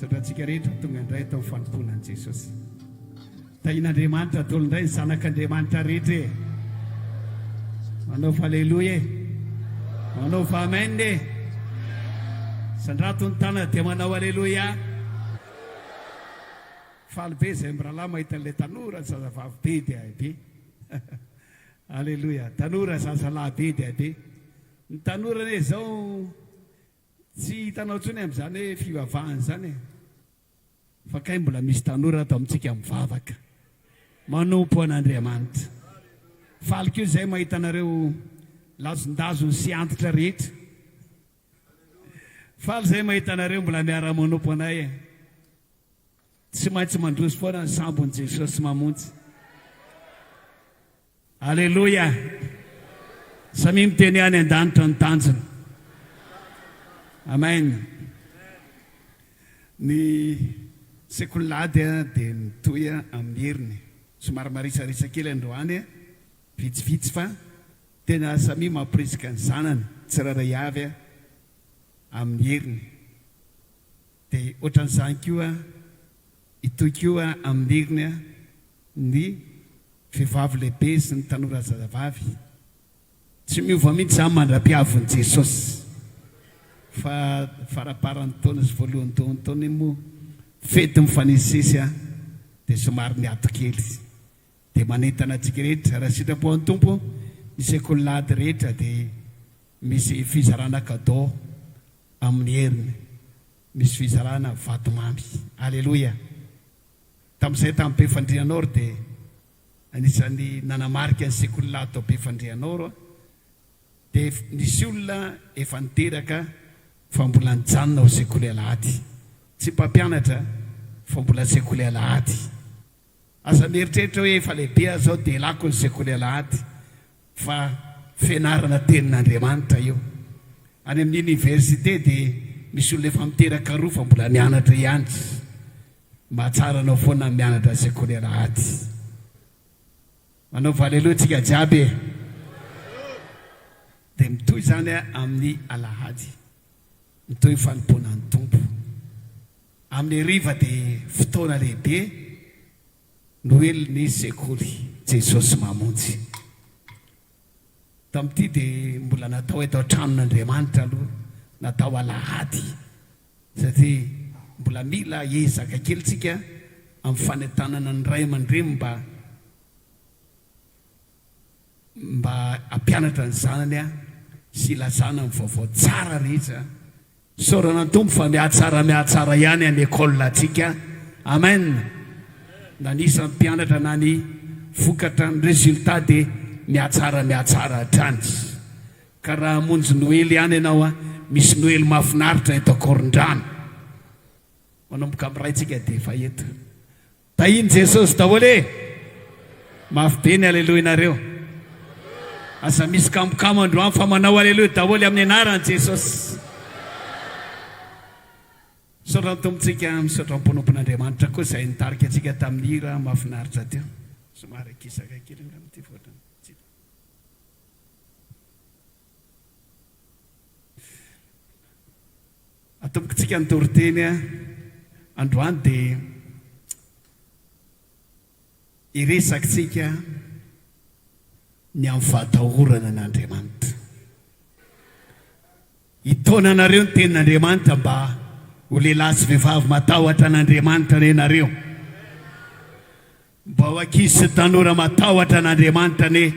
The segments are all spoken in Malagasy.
Satrantsika rehetra tonga indray tao fanomponan Jesosy. Tahin'Andriamanitra tolo indray ny zanak'Andriamanitra rehetra e. Manao fa aleloia e. Manao fa amen e. Sandrato ny tana dia manao aleloia. Faly be izay mirahalahy mahita an'ilay tanora zazavavy be dia be. Aleloia. Tanora zazalahy be dia be. Ny tanora ne zao tsy hitanao intsony amin'izany hoe fivavahana izany e. Fa kay mbola misy tanora atao amintsika mivavaka manompo an'Andriamanitra. Faliko io izay mahita anareo lazondazony sy antitra rehetra. Faly izay mahita anareo mbola miara-manompo anay e. Tsy maintsy mandroso foana ny sambon'i Jesosy mamonjy. Aleloia. Samy miteny any an-danitra ny tanjona. Amen. Ny sekolady dia mitoy amin'ny heriny. Somary marisarisa kely androany vitsivitsy fa tena samy mampirisika ny zanany tsiraray avy amin'ny heriny. Dia ohatran'izany koa itoy koa amin'ny heriny ny vehivavy lehibe sy ny tanora zazavavy. Tsy miova mihitsy izany mandra-piavon'i Jesosy. Fa faraparan'ny taona sy voalohan'ny taona moa fety mifanesesy dia somary miato kely. Dia manentana antsika rehetra raha sitrapon'ny tompo ny sekolady rehetra dia misy fizarana kadao amin'ny heriny. Misy fizarana vatomamy. Aleloia. Tamin'izay tamin'ny Befandrianoro dia anisan'ny nanamarika ny sekolady tao Befandrianoro dia nisy olona efa niteraka fa mbola nijanona ao sekoly alahady. Tsy mpampianatra fa mbola sekoly alahady. Asa mieritreritra hoe efa lehibe zao dia lako ny sekoly alahady fa fianarana tenin'Andriamanitra io. Any amin'ny université dia misy olona efa miteraka roa fa mbola mianatra ihany. Mahatsara anao foana mianatra sekoly alahady. Manao fa aleloia tsika jiaby e. Dia mitoy izany amin'ny alahady. Mitoy fanompoana ny tompo. Amin'ny hariva dia fotoana lehibe noeliny sekoly Jesosy mamonjy. Tamin'ity dia mbola natao eto an-tranon'Andriamanitra aloha, natao alahady satria mbola mila hiezaka kely tsika amin'ny fanentanana ny ray aman-dreny mba hampianatra ny zanany sy ilazana ny vaovao tsara rehetra. Saorana tompo fa mihatsara ihany any ekôla atsika. Amen. Na nisy mpianatra na ny vokatra ny résultat dia mihatsara hatrany. Ka raha hamonjy noely ihany ianao misy noely mahafinaritra eto Akorondrano. Manomboka amin'ny raitsika dia efa eto. Tahiny Jesosy daholo e. Mafy be ny aleloia nareo. Asa misy kamokamo androany fa manao aleloia daholo amin'ny anaran'i Jesosy. Saotra tompontsika misaotra mponompon'Andriamanitra koa izay nitarika antsika tamin'ny hira mahafinaritra teo. Somary akisaka kely amin'ity fotrany. Atombokitsika ny Toriteny androany dia iresakitsika ny amin'ny fahatahorana n'Andriamanitra. Itaona anareo ny tenin'Andriamanitra mba ho lehilahy sy vehivavy matahotra an'Andriamanitra renareo. Mba ho ankizy sy tanora matahotra an'Andriamanitra ny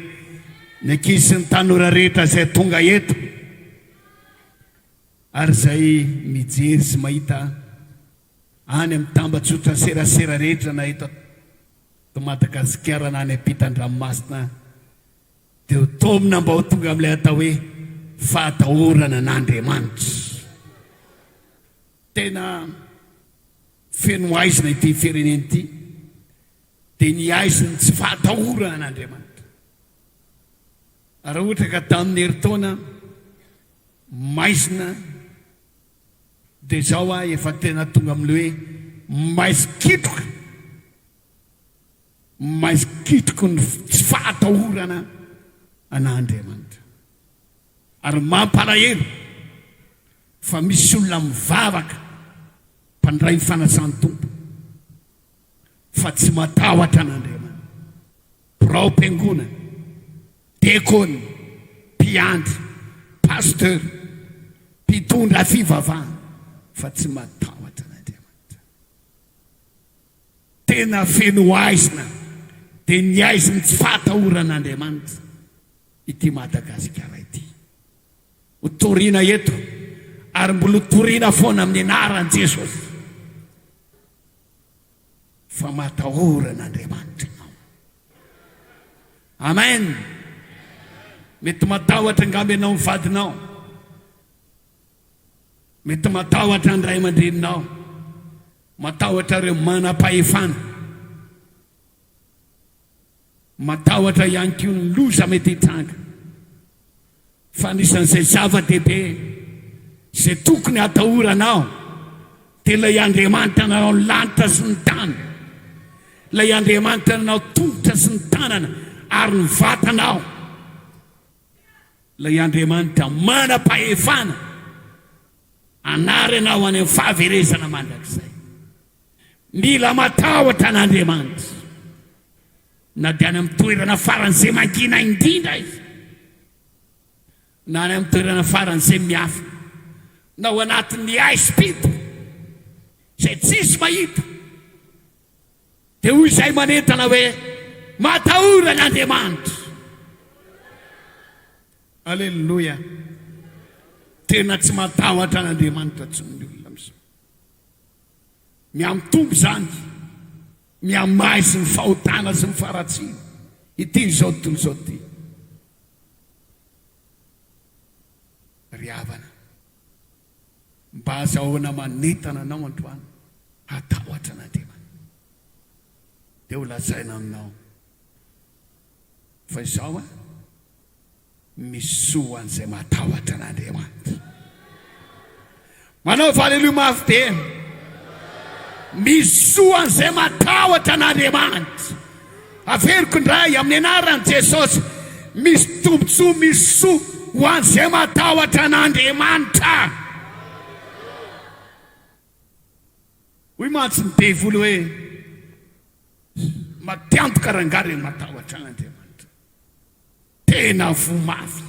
ankizy sy ny tanora rehetra izay tonga eto. Ary izay mijery sy mahita any amin'ny tambatsotra serasera rehetra na eto Madagasikara na any ampitan-dranomasina dia ho tomina mba ho tonga amin'ilay atao hoe fahatahorana n'Andriamanitra. Tena feno aizina ity firenena ity dia ny aiziny tsy fahatahorana n'Andriamanitra. Raha ohatra ka tamin'ny herintaona maizina dia zao efa tena tonga amin'ilay hoe maizikitroko ny tsy fahatahorana an'Andriamanitra. Ary mampalahelo fa misy olona mivavaka mpandray mifanasan'ny tompo fa tsy matahotra an'Andriamanitra. Birao am-piangonana, diakôny, mpiandry, pasteur, mpitondra fivavahana, fa tsy matahotra an'Andriamanitra. Tena feno aizina dia ny aiziny tsy fatahoran'Andriamanitra ity Madagasikara ity. Ho toriana eto ary mbola toriana foana amin'ny anaran'i Jesosy. Fa matahoran'Andriamanitra ianao. Amen. Mety matahotra angamby ianao ny vadinao, mety matahotra ny ray aman-dreninao, matahotra ireo manam-pahefana, matahotra ihany koa ny loza mety hitranga. Fa anisan'izay zava-dehibe izay tokony hatahoranao dia ilay Andriamanitra nanao ny lanitra sy ny tany, ilay Andriamanitra nanao tongotra sy ny tanana ary ny vatanao, ilay Andriamanitra manam-pahefana anaranao any amin'ny fahaverezana mandrakizay. Mila matahotra an'Andriamanitra na dia any amin'ny toerana faran'izay mangina indrindra izy, na any amin'ny toerana faran'izay miafa, na ao anatin'ny aisim-pito izay tsisy mahita, dia hoy izay manentana hoe matahora an'Andriamanitra. Alleluia. Tena tsy matahotra an'Andriamanitra tsony ny olona amizao. Miamitombo zany, miamahy sy ny fahotana sy ny faratsiana ity izao tontolo izao ity. Ry havana, mba azahoana manentana anao androany, hatahotra an'Andriamanitra dia ho lazaina aminao fa izao misy soa an'izay matahotra an'Andriamanitra. Manao haleluya mafy be. Misy soa an'izay matahotra an'Andriamanitra. Averiko indray amin'ny anaran'i Jesosy, misy tombotsoa, misy soa ho an'izay matahotra an'Andriamanitra. Hoy mantsy ny devolo hoe matiantoka rangary ny matahotra an'Andriamanitra. Tena vomafy.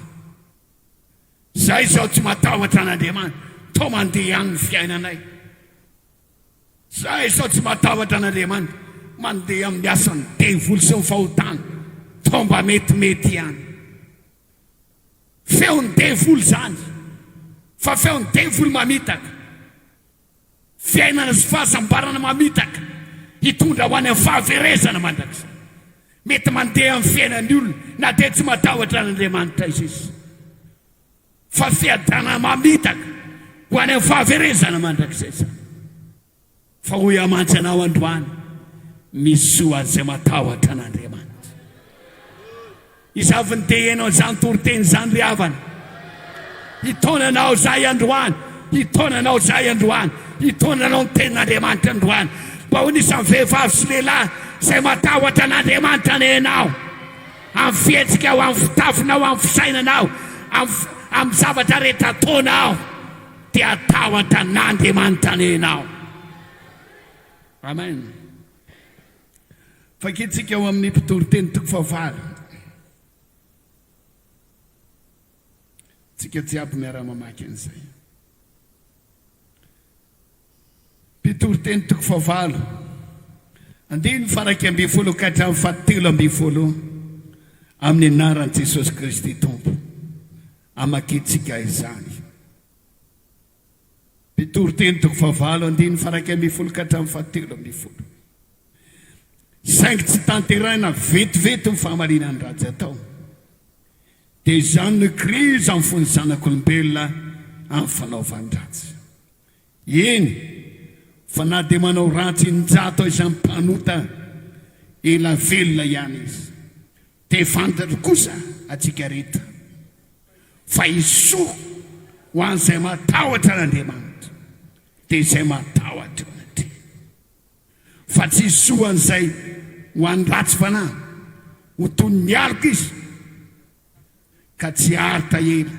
Zay izao tsy matahotra an'Andriamanitra, tao mandeha ihany ny fiainanay. Zay izao tsy matahotra an'Andriamanitra, mandeha amin'ny asan'ny devolo sy ny fahotana, tao mba metimety ihany. Feon'ny devolo zany, fa feon'ny devolo mamitaka, fiainana sy fahasambarana mamitaka, hitondra ho any amin'ny fahaverezana mandrakizay. Mety mandeha amin'ny fiainan'ny olona na dia tsy matahotra an'Andriamanitra izy, fa fiadrana mamitaka ho any amin'ny fahaverezana mandrakizay. Fa hoy amantsy anao androany, misy soa an'izay matahotra an'Andriamanitra. Izavy ny dehenao izany toriteny izany ry havana. Hitonanao zay androany, hitonanao zay androany, hitonanao ny tenin'Andriamanitra androany. Mba ho nisan'ny vehivavy sy lehilahy izay matahotra an'Andriamanitra nenao, amin'ny fihetsikao, amin'ny fitafinao, amin'ny fisainanao, amin'ny zavatra rehetra ataonao, dia atahotra an'Andriamanitra nenao. Amen. Fakitsika eo amin'ny mpitoriteny toko fahavalo. Tsika jiaby miara-mamaky an'izay. Mpitoriteny toko fahavalo, 9:12 ka hatramin'ny 17 amin'ny anaran'i Jesosy Kristy Tompo. Amakitsika izany. Mpitoriteny toko fahavalo, 9:12 ka hatramin'ny 17. Saingy tsy tanterahina vetivety ny fahamarina ny ratsy atao, dia izany no krizy amin'ny fon'ny zanak'olombelona amin'ny fanaovany ratsy. Eny, fa na dia manao ratsy injato izany mpanota ela velona ihany izy, dia fantatra kosa atsika rehetra fa isoa ho an'izay matahotra an'Andriamanitra, dia izay matahotra an'Andriamanitra. Fa tsy isoa an'izay ho an'ny ratsy fanahy, ho toy ny mialoka izy ka tsy harita ela,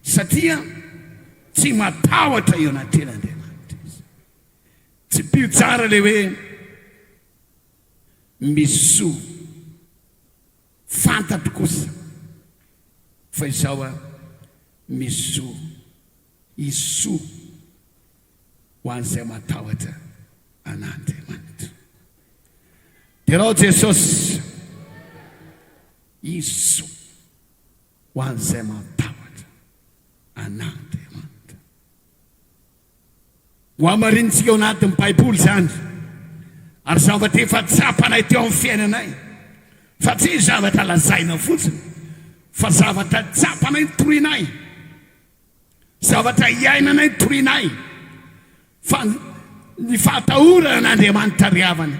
satria tsy matahotra eo anaty ten'Andriamanitra izy. tsy pio tsara le hoe misy soa fantatro kosa fa izao a misy soa izy soa ho an'izay matahotra an'Andriamanitra. Dia raha Jesosy izy soa ho an'izay matahotra an'Andriamanitra. Ho amarinitsika ao anatin'ny Baiboly zany, ary zavatra efa tsapanay teo amin'ny fiainanay, fa tsy zavatra lazaina fotsiny, fa zavatra tsapanay toroinay, zavatra iainanay toroinay, fa ny fahatahorana n'Andriamanitra riavana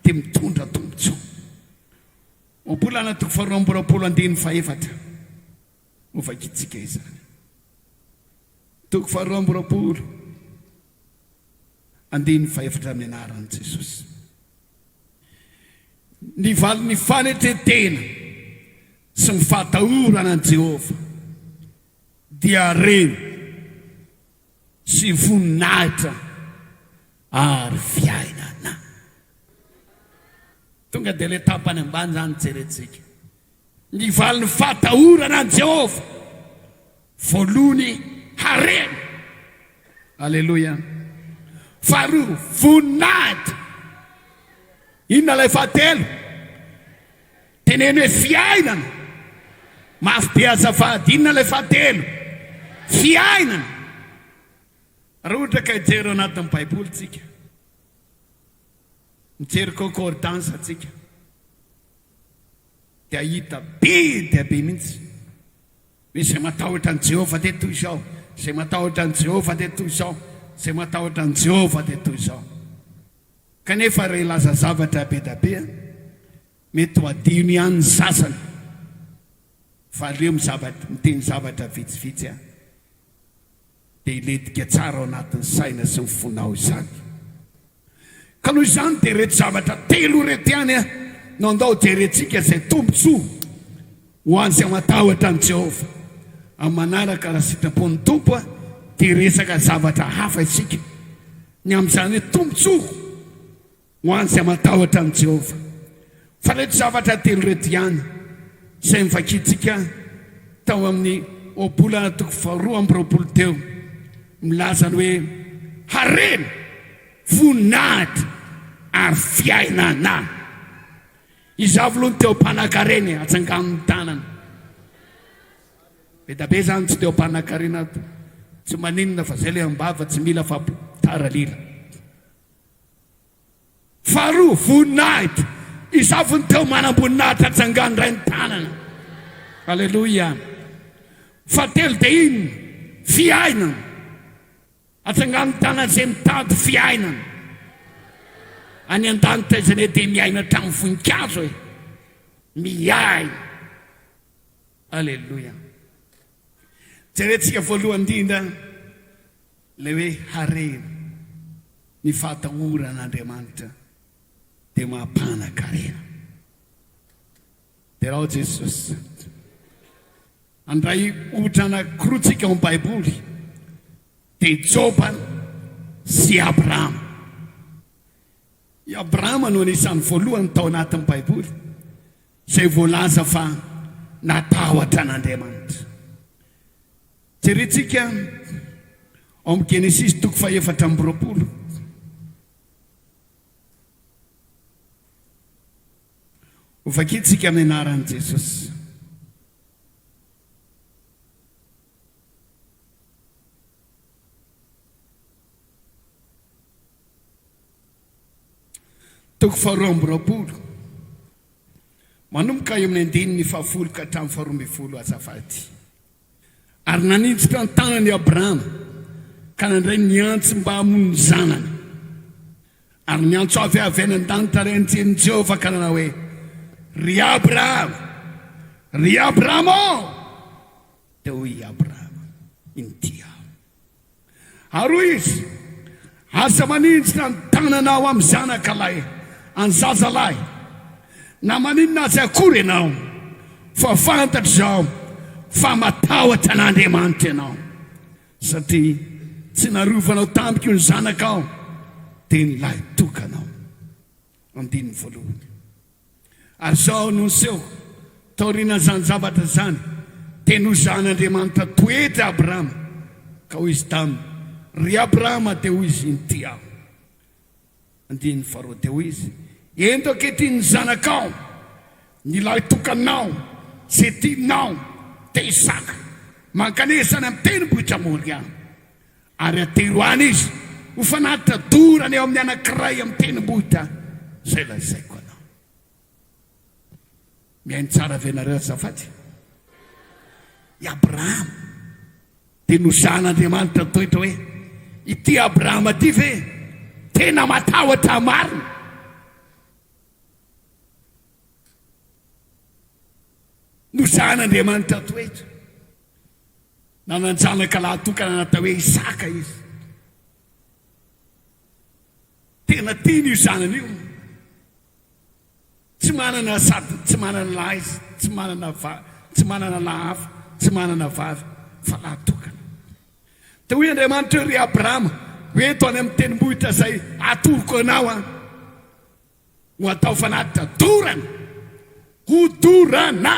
dia mitondra tombotsoa. Obolana toko 2:24 ho vakitsika izany. Toko 2:24 amin'ny anaran'i Jesosy. Ny valiny fanetretena sy ny fahatahorana an'i Jehova dia reny sy voninahitra ary fiainana. Tonga dia le tapany ambany zany jerentsika. Ny valiny fahatahorana an'i Jehova voalohany harena. Alleluia. Faharoa voninahitra. Inona ilay fahatelo? Teneny hoe fiainana. Mafy be azafady. Inona ilay fahatelo? Fiainana. Raha ohatra ka hijery anatin'ny Baiboly tsika, mijery concordance tsika, dia hita be dia be mihitsy hoe izay matahotra an'i Jehova dia toy izao, izay matahotra an'i Jehova dia toy izao, izay matahotra an'i Jehova dia toy izao. Kanefa reha ilaza zavatra be dia be, mety ho adino ihany ny sasany, fa aleo miteny zavatra vitsivitsy dia iletika tsara ao anatin'ny saina sy ny fonao izany. Ka noho izany dia reto zavatra telo reto ihany no andao jerentsika izay tombotsoa ho an'izay matahotra an'i Jehova. Amin'ny manaraka raha sitrapon'ny tompo dia resaka zavatra hafa isika ny amin'izany hoe tombotsoa ho an'izay matahotra an'i Jehova. Fa reto zavatra telo reto ihany izay mivakitsika tao amin'ny obolana toko 2:20 teo, milaza ny hoe harena, voninahitra ary fiainana. Izavolony teo mpanan-karena atsangan'ny tanana. Be da be zany tsy teo mpanan-karena, tsy maninona fa zay le ambava tsy mila fa taralila. Faharoa voninahitra. Izavony teo manam-boninahitra atsangany ray ny tanana. Alleluia. Fahatelo dia inona? Fiainana. Atsangany tanana izay mitady fiainana. Any an-danitra izany dia miaina hatramin'ny voninkazo hoe miaina. Alleluia. Jerentsika voalohany indrindra le hoe harena, ny fahatahoran'Andriamanitra dia mampanan-karena. Dia raha Jesosy andray ohatra anankiroa ao amin'ny Baiboly dia Joba sy Abrahama. I Abrahama no anisan'ny voalohany tao anatin'ny Baiboly izay voalaza fa natahotra an'Andriamanitra. Jerentsika ao amin'ny Genesis toko 4:20. Ho vakitsika amin'ny anaran'i Jesosy. Toko 4:20. Manomboka eo amin'ny 10:10 ka hatramin'ny 12 azafady. Ary nanitsitra ny tanany Abrahama ka nandray niantso mba hamono ny zanany. Ary niantso avy an-danitra ray antseny Jehova ka nanao hoe ry Abrahama, ry Abrahama ao. Dia hoy Abrahama, inty aho. Ary izy, asa manitsitra ny tananao amin'ny zanakalahy, any zazalahy, na maninona azy akory ianao, fa fantatra izao fa matahotra an'Andriamanitra ianao, satria tsy narovanao tampoka io ny zanakao tenylahy tokanao. Andininy voalohany. Ary zao no seho taoriana zany zavatra zany teny ho zan'Andriamanitra toetra Abrahama ka hoy izy taminy ry Abrahama dia hoy izy nyty aho. Andininy faharoa dia hoy izy ento ankehitriny ny zanakao ny lahy tokanao zay tianao dia Isaka mankanesana amin'ny tendrombohitra Moria ary atero any izy ho fanatitra dorany eo amin'ny anankiray amin'ny tendrombohitra zay lazaiko anao. Mihaino tsara venareo azafady. I Abrahama dia no zan'Andriamanitra toetra hoe ity Abrahama ty ve tena matahotra marina. No zan'Andriamanitra toetra nananjanaka lahy tokana natao hoe Isaka izy. Tena tiany io zanany io. Tsy manana sady, tsy manana lahy izy, tsy manana lahy hafa, tsy manana vavy, fa lahy tokana. Dia hoy Andriamanitra ry Abrahama eto any amin'ny tendrombohitra zay atoroko anao ho atao fanatitra dorana, ho dorana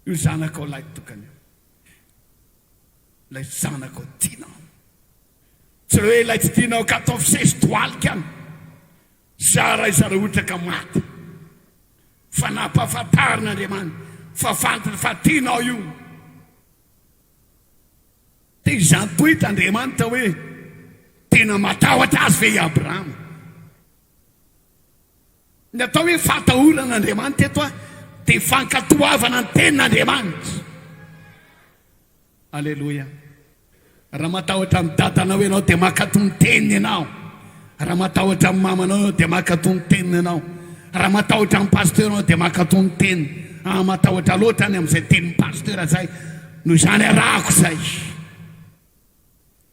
io zanakao lahy tokana io. Ilay zanakao tianao. Tsy hoe ilay tsy tianao ka atao fisesy toalika any. Zara izara ohatra ka maty. Fa nampahafantarin'Andriamanitra fa fantatra fa tianao io. Dia izany toetra Andriamanitra hoe tena matahotra azy ve i Abrahama. Ny atao hoe fatahoran'Andriamanitra eto dia fankatoavana ny tenin'Andriamanitra. Alleluia. Raha matahotra amin'ny dadanao ianao dia makato ny teniny ianao. Raha matahotra amin'ny mamanao dia makato ny teniny ianao. Raha matahotra amin'ny pasteranao dia makato ny teniny. Matahotra loatra any amin'izay tenin'ny pastera zay. No izany arahako zay.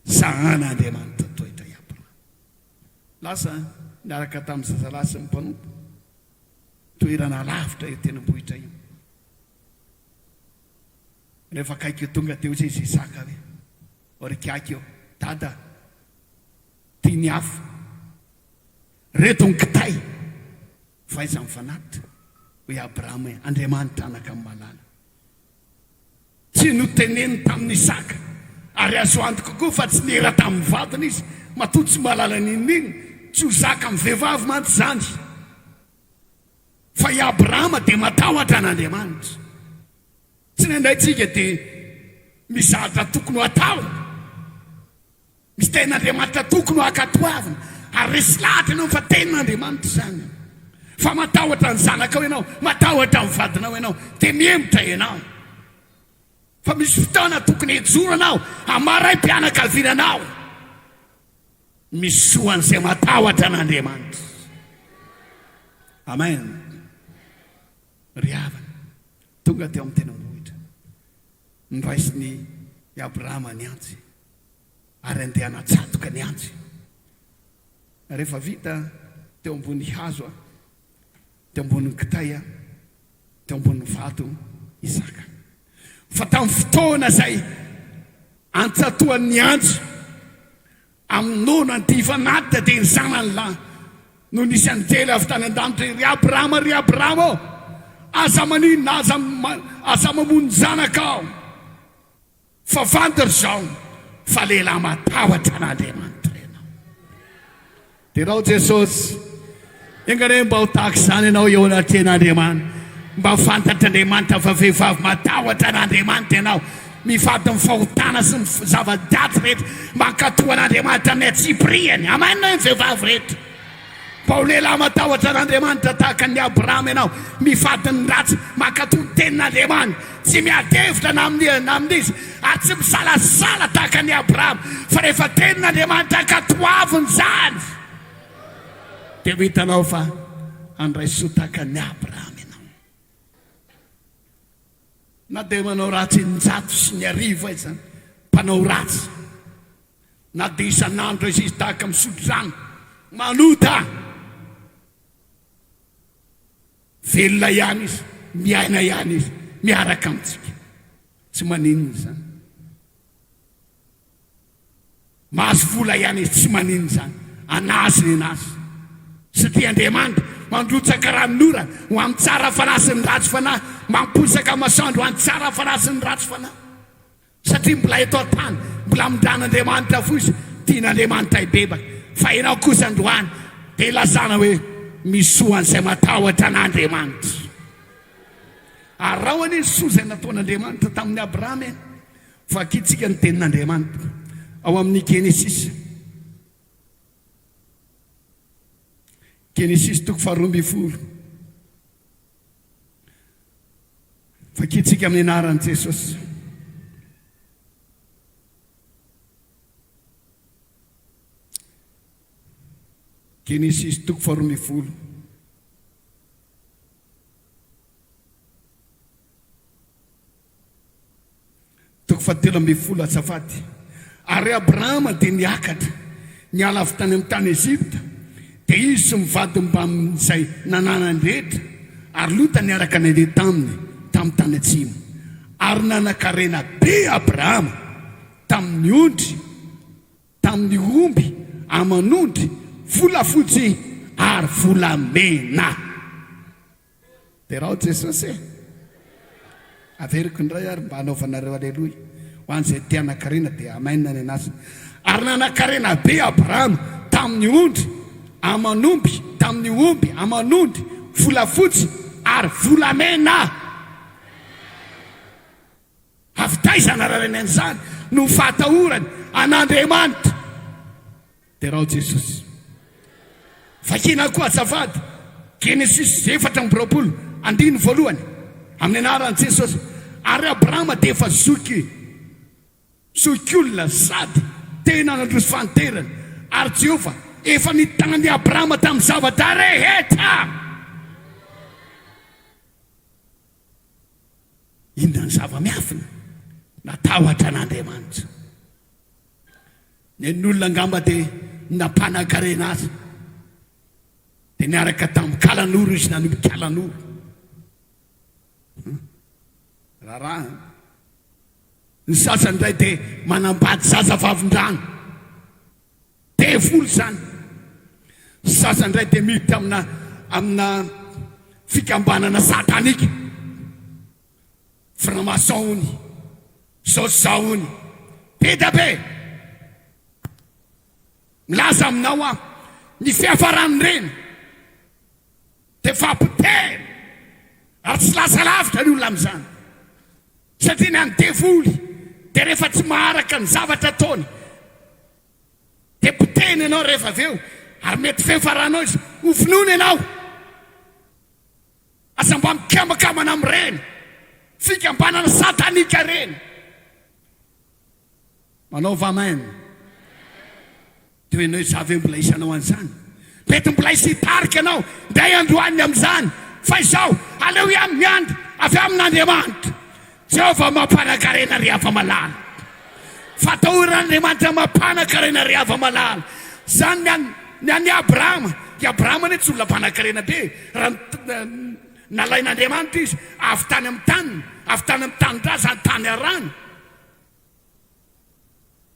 Zan'Andriamanitra toetra i Abrahama. Lasa niaraka tamin'ny zazalahy sy ny mpanompo. Toerana lavitra io tendrombohitra io. Rehefa kaiky tonga teo zay izy Isaka hoe orikaiky eo dada tiany hafa reto ny kitay fa iza mifanatitra hoe Abrahama Andriamanitra anaka amin'ny malala. Tsy noteneny tamin'ny Isaka ary azo antoka koa fa tsy nera tamin'ny vadiny izy matoa tsy malala nininy tsy ho zaka amin'ny vehivavy mantsy zany. Fa i Abrahama dia matahotra an'Andriamanitra. Tsy nandraitsika dia mizatra tokony ho atao. Misy tenin'Andriamanitra tokony ho akatoavina. Ary resy lahatra ianao fa tenin'Andriamanitra zany. Fa matahotra ny zanakao ianao, matahotra ny vadinao ianao, dia miemotra ianao. Fa misy fotoana tokony hijoranao amaray-pianakavinanao. Misy soan'izay matahotra an'Andriamanitra. Amen. Ry havana tonga teo amin'ny tendrombohitra niraisiny i Abrahama ny antsy ary andeha natsatoka ny antsy. Rehefa vita teo ambony hazo teo ambony kitay teo ambony vato Isaka. Fa tamin'ny fotoana zay antsatoan'ny antsy amin'ny nona ny fanatitra dia ny zanany lahy no nisy anjely avy tany an-danitra ry Abrahama aza maninona aza mamony zanakao fa vandy zao fa lehilahy matahotra an'Andriamanitra ianao. Dia raha Jesosy engane mba ho tahaka izany ianao eo anatren'Andriamanitra, mba ho fantatr'Andriamanitra fa vehivavy matahotra an'Andriamanitra ianao, mivady ny fahotana sy ny zava-daty rehetra mankatoa an'Andriamanitra amin'ny atsipriany. Amanina ny vehivavy rehetra. Mba ho lehilahy matahotra an'Andriamanitra tahaka ny Abrahama ianao, mivady ny ratsy mankatoa ny tenin'Andriamanitra, tsy miadevitra na amin'izy ary tsy misalasala tahaka ny Abrahama, fa rehefa tenin'Andriamanitra akatoaviny zany dia vitanao fa andray soa tahaka ny Abrahama ianao. Na dia manao ratsy ny zato sy ny arivo izy zany mpanao ratsy, na dia isan'andro izy tahaka misotro rano manota velona ihany izy, miaina ihany izy, miaraka amintsika, tsy maninona zany. Mahazo vola ihany izy, tsy maninona zany. anaziny anazy satria Andriamanitra mandrotsaka ranonora ho amin'ny tsara fanahy sy ny ratsy fanahy, mamposaka masoandro ho an'ny tsara fanahy sy ny ratsy fanahy, satria mbola eto an-tany mbola mindran'Andriamanitra fotsy, tian'Andriamanitra ibebaka. Fa ianao kosa androany dia lazana hoe misoan'izay matahotra an'Andriamanitra. Arahoany izy soa izay nataon'Andriamanitra tamin'ny Abrahama. Fa akitsika ny tenin'Andriamanitra ao amin'ny Genesis 12:20. Fakitsika amin'ny anaran'i Jesosy. Genesis 12:20. Azafady. Ary Abrahama dia niakatra niala avy tany amin'ny tany Ezipta, dia izy sy mivady mba amin'izay nananany rehetra, ary Lota niaraka nandeha tamin'ny tany atsimo. Ary nanan-karena be Abrahama tamin'ny ondry, tamin'ny omby, aman'ondry, volafotsy ary volamena. Dia raha Jesosy averiko indray ary mba hanaovanareo aleloia ho an'izay tiana-karena dia amainina ny anazy. Ary nanan-karena be Abrahama tamin'ny ondry, aman'omby, tamin'ny omby, aman'ondry, volafotsy ary volamena. Avy taizana rarany an'izany no fahatahorany an'Andriamanitra. Dia raha Jesosy vakina koa azafady. Genesis 4:20 amin'ny anaran'i Jesosy. Ary Abrahama dia efa zoky olona sady tena nandroso fanterana, ary Jehova efa nitany Abrahama tamin'ny zavatra rehetra. Inona ny zava-miafina natahotra an'Andriamanitra. Nen'olona angamba dia nampanan-karena azy, dia niaraka tamin'ny kalan'oro izy nanomboka kalan'oro. Raharaha ny sasany indray dia manambady zaza vavin-drano, devolo zany. Sasany indray dia miditra amina fikambanana satanika, franc-maçon, zao be da be. Milaza aminao ny fiafarany reny dia fampitera, ary tsy lasa lavitra ny olona amin'izany, satria ny any devoly dia rehefa tsy maharaka ny zavatra ataony dia poteny ianao rehefa avy eo, ary mety fiafaranao izy ho finoana ianao. Asa mba mikamakambana amin'ireny fikambanana satanika reny. Manaova amen. Dia ianao zavy mbola isanao an'izany, mety mbola isy hitarika ianao nday androaniny amin'izany. Fa izao aleo amin'ny andro avy amin'Andriamanitra. Jehova mampana-karena ry hafa malala. Fatahoran'Andriamanitra mampana-karena ry hafa malala. Zany ny an'ny Abrahama. I Abrahama ny tsy olona mpana-karena be. Raha nalain'Andriamanitra izy avy tany amin'ny tany zany tany arano.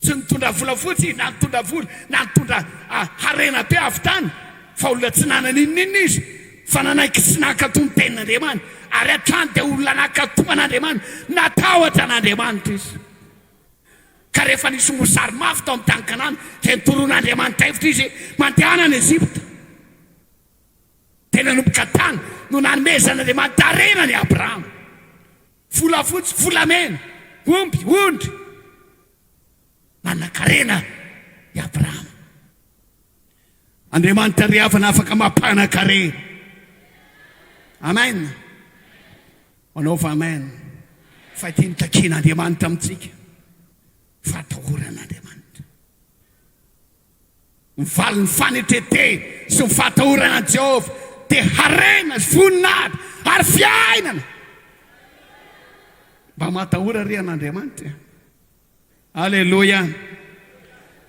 Tsy nitondra volafotsy, na nitondra vola, na nitondra harena be avy tany. Fa olona tsy nanan'inona izy, fa nanaiky sy nankatony tenin'Andriamanitra, ary hatrany dia olona nankatony an'Andriamanitra, natahotra an'Andriamanitra izy. Ka rehefa nisy mosary mafy tao amin'ny tany Kanana dia nitoroan'Andriamanitra hevitra izy mandehana any Ezipta. Dia nanomboka tany no nanomezan'Andriamanitra harena ny Abrahama, volafotsy, volamena, omby, ondry, nanan-karena i Abrahama. Andriamanitra ry havana afaka mampana-karena. Amen. Manaova amen. Fa ity nitakian'Andriamanitra amintsika, fatahoran'Andriamanitra. Mivaly ny fanetrete sy ny fatahorana Jehova dia harena sy voninahitra ary fiainana. Mba matahora ry an'Andriamanitra. Alleluia.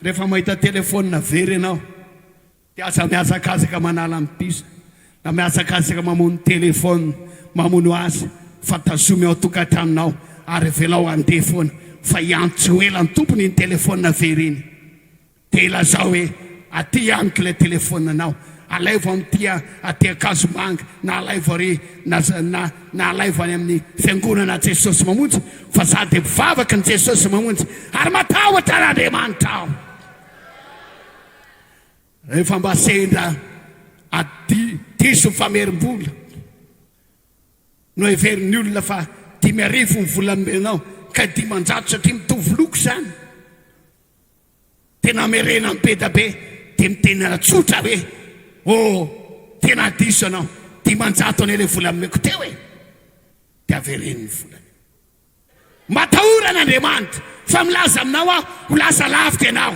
Rehefa mahita telefônina very ianao dia aza miazakazaka manala amin'ny pisa, na miazakazaka mamono telefôna, mamono azy, fa tazomy ao tokantranonao ary velao andeha foana, fa hiantso ela ny tompony ny telefônina very iny. Dia lazao hoe aty amiko ilay telefonanao, alaivo am'tya aty akazomanga, na alaivo ary na alaivo any amin'ny fiangonana Jesosy mamonjy, fa za de mivavaka ny Jesosy mamonjy ary matahotra n'Andriamanitra aho. Rehefa mba sendra aty diso famerim-bola no heverin'ny olona fa 5,000 mivolamerenao ka 500 satria mitovy loko zany, tena merena amin'ny be da be de mitena tsotra hoe tena diso anao 500 ane le volameko teo de averen'ny volany. Matahoran'Andriamanitra fa milaza aminao aho ho lasa lavitra ianao,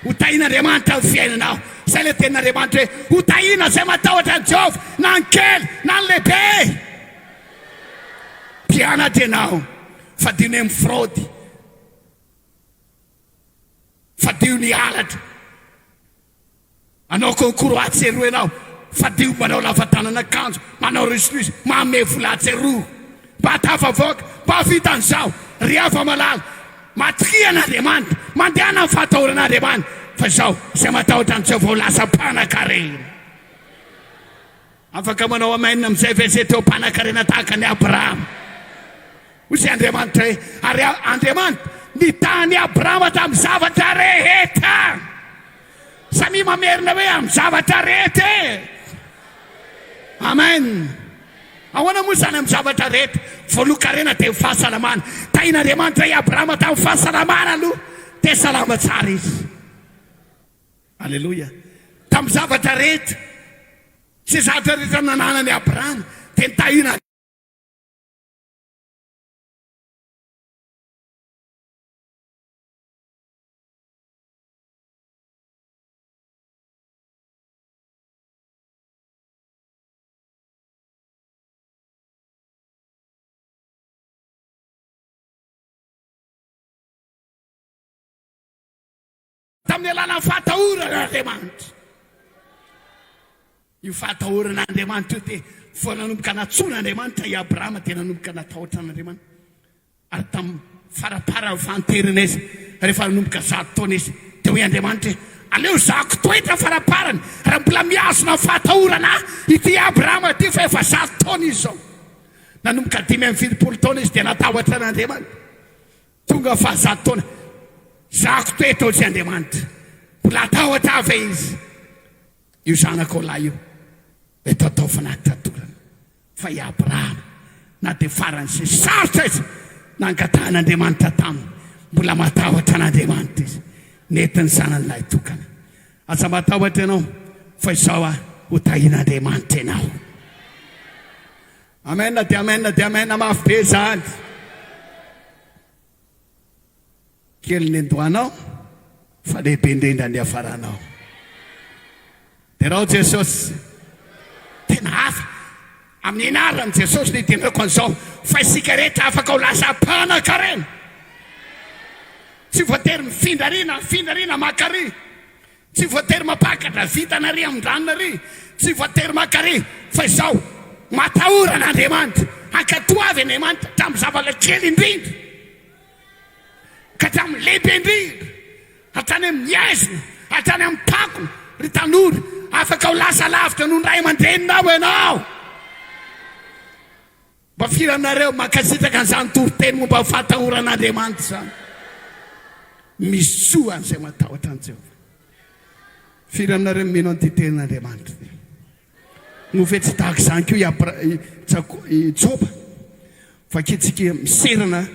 ho tahin'Andriamanitra amin'ny fiainanao. Zay le tenin'Andriamanitra hoe ho tahina zay matahotra ny Jehova, na ny kely na ny lehibe. Mpianatra ianao, fadiny amin'ny fraudy, fadio ny alatra, anao konkoro atseroa ianao, fadio manao lavatanana akanjo, manao risrisy, manome vola atseroa, mba hatafavoaka, mba vita an'izao, ry afa malala, matrian'Andriamanitra, mandehana amin'ny fatahoran'Andriamanitra, fa izao zay matahotra ny Jehova ho lasa mpanan-karena. Afaka manao amainina amin'izay verset teo, mpanan-karena tahaka ny Abrahama. Hoy Andriamanitra hoe, ary Andriamanitra nitany Abrahama tamin'ny zavatra rehetra. Samy mamerina hoe amin'ny zavatra rehetra. Amen. Ahoana moa zany amin'ny zavatra rehetra? Voalohan-karena dia fahasalamana. Tahin'Andriamanitra i Abrahama tamin'ny fahasalamana aloha, dia salama tsara izy. Alleluia. Tamin'ny zavatra rehetra, sy zavatra rehetra nananany Abrahama dia nitahina. Tamin'ny alalany fatahoran'Andriamanitra. Io fatahoran'Andriamanitra io dia vao nanomboka natsoan'Andriamanitra i Abrahama dia nanomboka natahotra an'Andriamanitra. Ary tamin'ny farapara fanterina izy, rehefa nanomboka 100 taona izy, dia hoe Andriamanitra hoe aleo zako toetra faraparany, raha mbola miazona fatahorana ity Abrahama ity fa efa 100 taona izy zao. Nanomboka 570 taona izy dia natahotra an'Andriamanitra. Tonga fa 100 taona. Zako toetra ohatry Andriamanitra, mbola atahotra ave izy. Io zanako lahy io, eto atao fanatitratolana. Fa i Abrahama, na dia farany sy sarotra izy, nangatan'Andriamanitra taminy, mbola matahotra an'Andriamanitra izy. Netiny zanan'ilay tokana. Asa matahotra ianao, fa izao ho tahin'Andriamanitra ianao. Amen dia amen dia amen, mafy be zany. Kely ny andohanao, fa lehibe indrindra ny hafaranao. Dia raha Jesosy tena hafa, amin'ny anaran'i Jesosy ny tenako an'izao, fa isika rehetra afaka ho lasa mpanan-karena. Tsy voatery mifindrariana makary, tsy voatery mapakatra vitanary amin-dranonary, tsy voatery makary, fa izao matahoran'Andriamanitra, ankatoavy Andriamanitra hatramin'ny zavatra kely indrindra, ka hatramin'ny lehibe indrindra, hatrany amin'ny aizina, hatrany amin'ny takony, ry tanora, afaka ho lasa lavitra noho ny ray aman-dreninao ianao. Mba firy aminareo mankasitraka an'izany toriteny momba fatahoran'Andriamanitra zany. Misy soa an'izay matahotra an' Jehova. Firy aminareo mino an'ity tenin'Andriamanitra. No fe tsy tahaka izany koa i Joba, fa kitsika miserana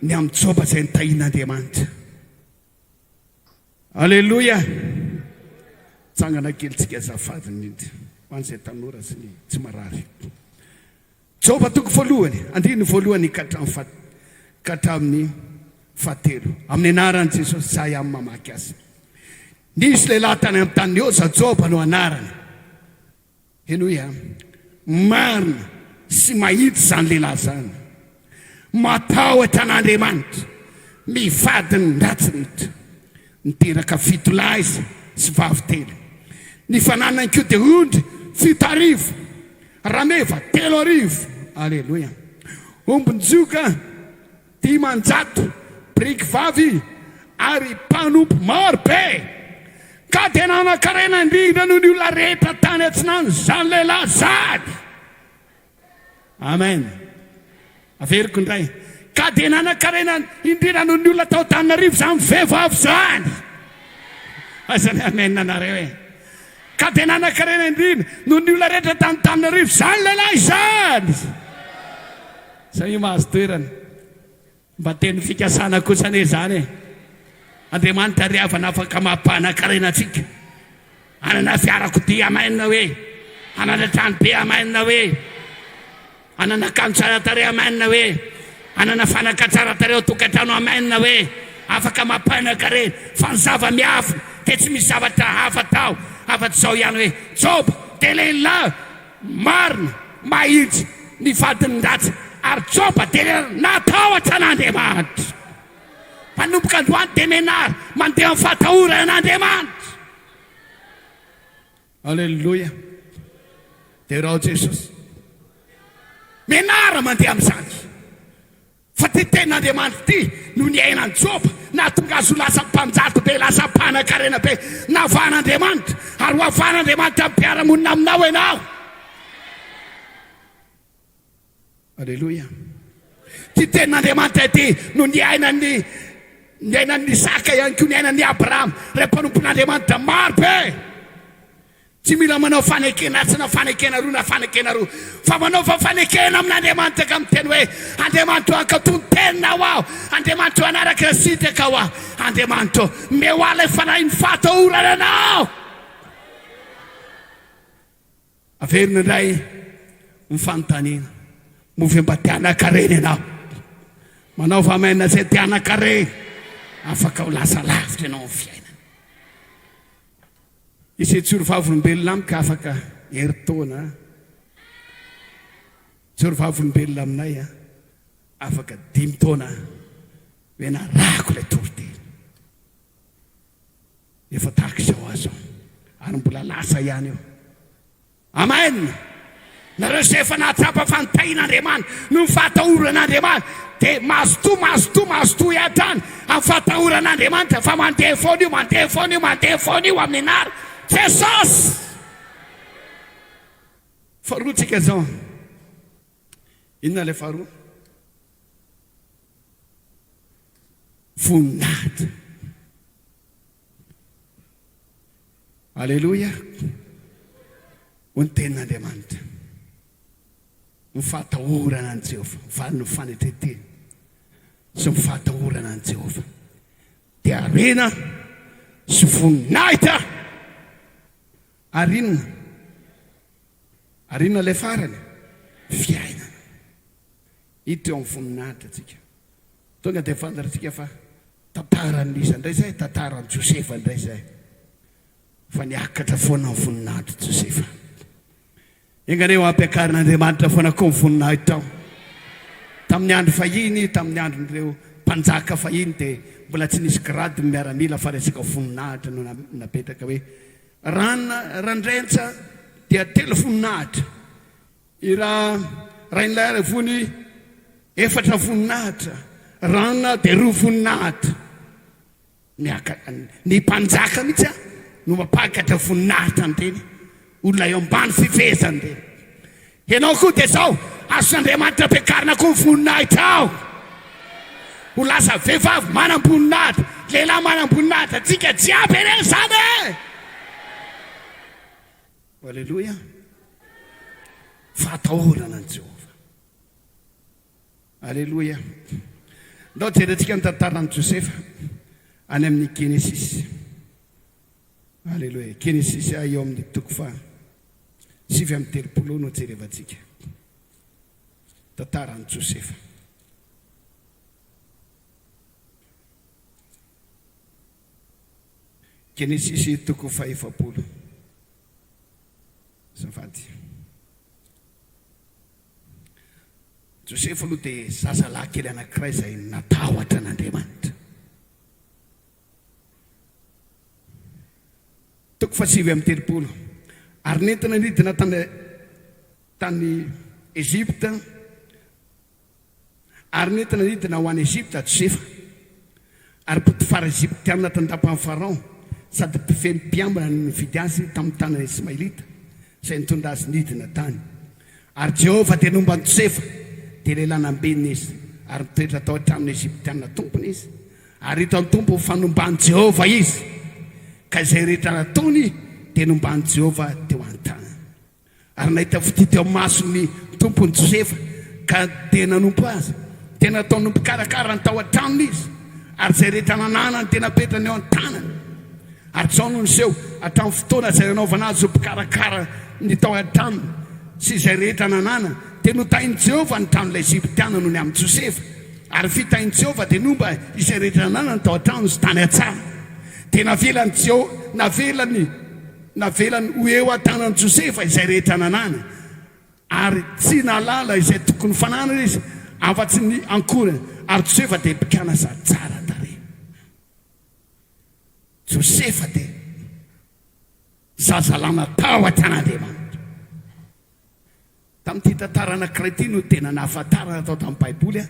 ny amin'ny Joba izay nitahin'Andriamanitra. Alleluia. Tsangana kelitsika azafady indrindra ho an'izay tanora sy ny tsy marary. Joba toko voalohany, andriny voalohany ka hatramin'ny fahatelo. Amin'ny anaran'i Jesosy zahay amin'ny mamaky azy. Nisy lehilahy tany amin'ny tany Oza, Joba no anarany. Henoia, marina sy mahitsy zany lehilahy zany. Matahotra an'Andriamanitra, mivady ny ratsinitra. Niteraka 7 lahy izy sy vavy telo. Ny fananany koa dia ondry 7 arivo, rameva 3 arivo. Alleluia. Ombin-joka 500, briky vavy ary mpanompo maro be. ka tena nakarena indrindra noho ny olona rehetra tany atsinany zany lehilahy zany. Amen. Averiko indray. Ka dia nanakarena indrindra noho ny olona tao Tananarivo zany vehivavy zany. Azany amen nanareo e. Ka dia nanakarena indrindra noho ny olona rehetra tany Tananarivo zany lehilahy zany. Zay io mahazo toerana. Mba teny fikasana kosane zany e. Andriamanitra ry havana afaka mampanakarena atsika. Anana fiarakodia amainina hoe. Anana trano be amainina hoe. Anana kamo tsara tare amainina hoe. Anana fanaka tsara tare ao tokantrano amainina hoe. Afaka mampanakarena. Fa ny zava-miafy dia tsy misy zavatra hafa tao afa-tsy izao ihany hoe Job dia lehilahy marina mahitsy ny vadiny ratsy. Ary Job dia natahotra an'Andriamanitra. Manomboka androany dia menary mandeha amin'ny fahatahorana an'Andriamanitra. Alleluia. Dia rao Jesosy menara mandeha amin'izany. Fa ty ten'Andriamanitra ty no ny ainan'i Job nahatonga azy ho lasa mpanjaka be, lasa mpanakarena be, nahavan'Andriamanitra ary ho havan'Andriamanitra mpiara-monina aminao ianao. Alleluia. Ty ten'Andriamanitra ty no ny ainan'ny Isaka ihany koa, ny ainan'ny Abrahama, ray mpanompon'Andriamanitra maro be. Tsy mila manao fanekena, tsy na fanekena roa na fanekena roa, fa manao fanekena amin'Andriamanitra ka miteny hoe Andriamanitra ankatony teninao aho, Andriamanitra anaraka sitraka ao aho, Andriamanitra mehoala ifanahy ny fahatahorana anao. Averina indray ny fanontaniana. Movy mba tiana-karena ianao. Manao vamaina izay tiana-karena. Afaka ho lasa lavitra ianao amin'ny fiainana. Isy tsorovavolombelona amika afaka heritaona. Tsorovavolombelona aminay afaka 5 taona hoe narako ilay toriteny. Efa tahaka izao azo ary mbola lasa ihany eo. Amen. Nareo izay efa nahatsapa fanontanian'Andriamanitra no ny fahatahoran'Andriamanitra dia mazoto iatrany amin'ny fahatahoran'Andriamanitra fa mandeha foana io amin'ny anara Jesosy. Faharoatsika zao. Inona ilay faharoa? Voninahitra. Alleluia. Ho ny tenin'Andriamanitra. Ny fahatahorana an'i Jehovah, valiny ny fanetretena sy ny fahatahorana an'i Jehovah dia arena sy voninahitra. Arinona ilay farany? Fiainana. Hita eo amin'ny voninahitra tsika. Tonga dia fantarantsika fa tantaran'ny Lisa indray izay, tantaran'i Josefa indray izay. Fa niakatra foana amin'ny voninahitra Josefa. Enganeo ampiakarin'Andriamanitra foana koa ny voninahitra ao. Tamin'ny andro fahiny, tamin'ny andron'ireo mpanjaka fahiny dia mbola tsy nisy grady miaramila fa resaka voninahitra no napetraka hoe randrentsa dia 3 voninahitra. I rain'ilay aravony 4 voninahitra. Rana dia 2 voninahitra. Ny mpanjaka mihitsy no mapakatra voninahitra anteny. Olona eo ambany fifezany teny. Ianao koa dia zao azon'Andriamanitra ampiakarina koa ny voninahitra ao. Ho lasa vehivavy manam-boninahitra, lehilahy manam-boninahitra, tsika jiaby eny zany e. Alleluia. Fahatahorana an'i Jehovah. Alleluia. Ndao jerentsika ny tantaran'i Josefa any amin'ny Genesis. Alleluia. Genesis eo amin'ny toko 7:30 no jerevantsika. Tantaran'i Josefa. Genesis toko 7. Zafady. Josefa aloha dia zazalahy kely anankiray izay natahotra an'Andriamanitra. Toko 7:30. Ary nentina nidina tany Ezipta. Ary nentina nidina ho any Ezipta Josefa. Ary Potifara Eziptianina tandapany Farao sady mpiambina ny vidy azy tamin'ny tanana Ismailita izay nitondra azy nidina tany. Ary Jehovah dia nomba ny Josefa dia lehilahy nambeny izy ary mitoetra tao an-tranon'ny Eziptianina tompony izy. Ary hita ny tompo fanombany Jehovah izy, ka izay rehetra nataony dia nombany Jehovah teo an-tany. Ary nahita fity teo amin'ny mason'ny tompony Josefa ka dia nanompo azy, dia natao nompo karakara ny tao an-tranony izy, ary izay rehetra nananany dia napetrany eo an-tanany. Ary zao no niseho hatramin'ny fotoana izay nanaovana azy ho mpikarakara ny tao an-tranony sy izay rehetra nanana dia notainy Jehovah ny tranon'ilay Eziptiana noho ny amin'ny Josefa. Ary fitainy Jehovah dia nomba izay rehetra nanana ny tao an-tranony sy tany an-tsana. Dia navelany ho eo an-tanan'i Josefa izay rehetra nanana, ary tsy nalala izay tokony fananana izy afa-tsy ny ankorany. Ary Josefa dia mpikana sady tsara tarehy. Josefa dia zazalana tahotra an'Andriamanitra. Tamin'ity tantara anankiray ity no tena nahafantarana atao tamin'ny Baiboly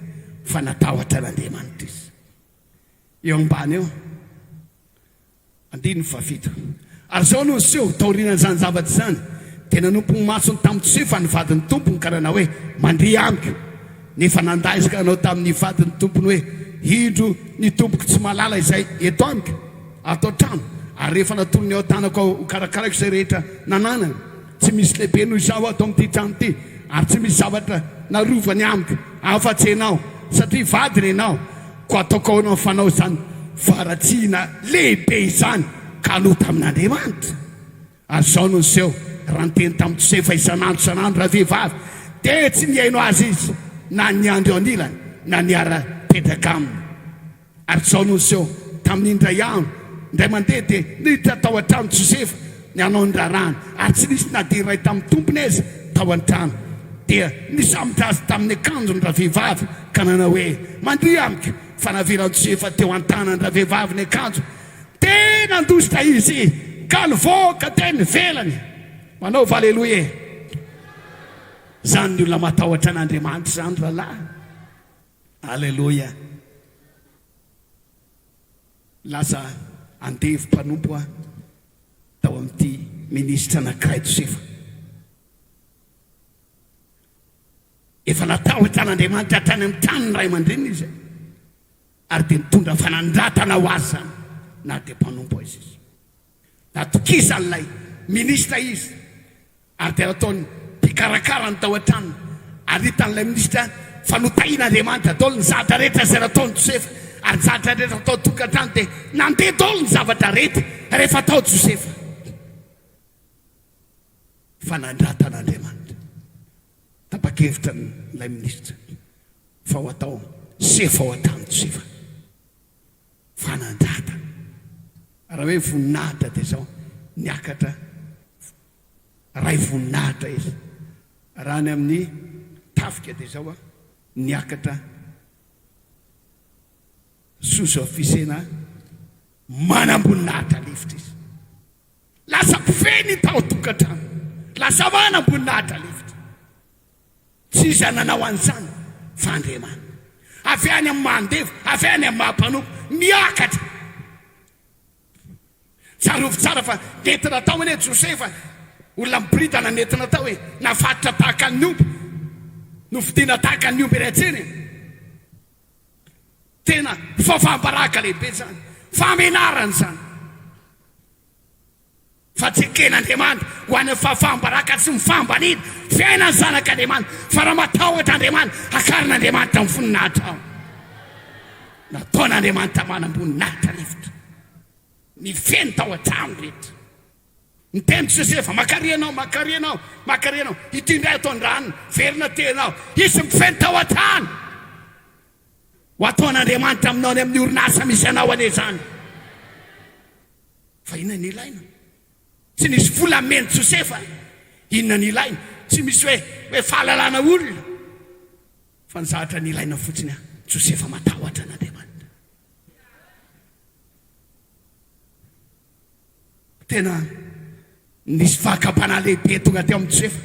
fa natahotra an'Andriamanitra izy. Eo ambany eo 17. Ary zao no niseho taorian'izany zavatra izany dia nanompo ny masony tamin'ny Josefa ny vadin'ny tompony karana hoe mandry amiko. Nefa nandahizaka anao tamin'ny vadin'ny tompony hoe hindro ny tompoko tsy malala izay eto amiko ato trano. Ary rehefa natolony ao tanako ho karakaraiko izay rehetra nananana, tsy misy lehibe noho izao ato amin'ity trano ity, ary tsy misy zavatra narovany amiko afa-tsy ianao, satria vady ny ianao, ko ataoko ao anao fanao izany faratsiana lehibe izany ka alota amin'Andriamanitra. Ary zao no niseho raha niteny tamin'ny Josefa isanandro raha vehivavy dia tsy niaino azy izy na ny andro eo anilany na niara-petraka aminy. Ary zao no niseho tamin'ny indray andro indray mandeha dia niditra tao an-trano Josefa ny hanao ny rarahany, ary tsy nisy nadiray tamin'ny tompony izy tao an-trano. Dia nisambotra azy tamin'ny akanjony raha vehivavy ka nanao hoe mandry amiko. Fa navelan'i Josefa teo an-tanany raha vehivavy ny akanjo, tena nandositra izy ka nivoaka teny velany. Manaova aleloia. Zany ny olona matahotra an'Andriamanitra zany rahalahy. Aleloia. Lasa andevy mpanompo tao amin'ity minisitra anankiray Josefa. Efa natahotra an'Andriamanitra hatrany amin'ny taniny ray aman-dreniny izy, ary dia nitondra fanandratana ho azy zany na dia mpanompo izy. Natokisany ilay minisitra izy, ary dia nataony mpikarakara ny tao an-tranony. Ary hitan'ilay minisitra fa notahian'Andriamanitra daholo ny zavatra rehetra izay nataony Josefa, ary ny zavatra rehetra atao tokantrano dia nandeha daholo ny zavatra rehetra rehefa atao Josefa. Fanandratan'Andriamanitra tapa-kevitra n'ilay minisitra fa ho atao sefa ao an-trano Josefa. Fanandratana. Raha hoe voninahitra dia zao niakatra ray voninahitra izy. Raha ny amin'ny tafika dia zao niakatra sous-officier manam-boninahitra lefitra izy. Lasa mpifeny tao tokantrano, lasa manam-boninahitra lefitra. Tsy izy nanao an'izany fa Andriamanitra. Avy any amin'ny mandevy, avy any amin'ny mampanompo, miakatra. Tsarovy tsara fa nentina tao anie Josefa, olona miboridana nentina tao hoe nafatitra tahaka ny omby, nofidiana tahaka ny omby ratsiny. Tena fafambaraka lehibe zany, famenarana zany. Fa tsy eken'Andriamanitra ho any fafambaraka sy mifambanina fiainany zanak'Andriamanitra, fa raha matahotra Andriamanitra akarin'Andriamanitra amin'ny voninahitra ao. Nataon'Andriamanitra manam-boninahitra lefitra, mifeny tao an-trano rehetra. Niteny Josefa makarianao itindray atao ny ranony verina tenao, izy mifeny tao an-trano. Ho ataon'Andriamanitra aminao any amin'ny orinasa misy anao ane zany. Fa inona ny ilaina? Tsy nisy volameny Josefa. Inona ny ilaina? Tsy misy hoe fahalalana olona, fa ny zavatra ny ilaina fotsiny Josefa matahotra an'Andriamanitra. Tena nisy fakapana lehibe tonga teo amin'ny Josefa,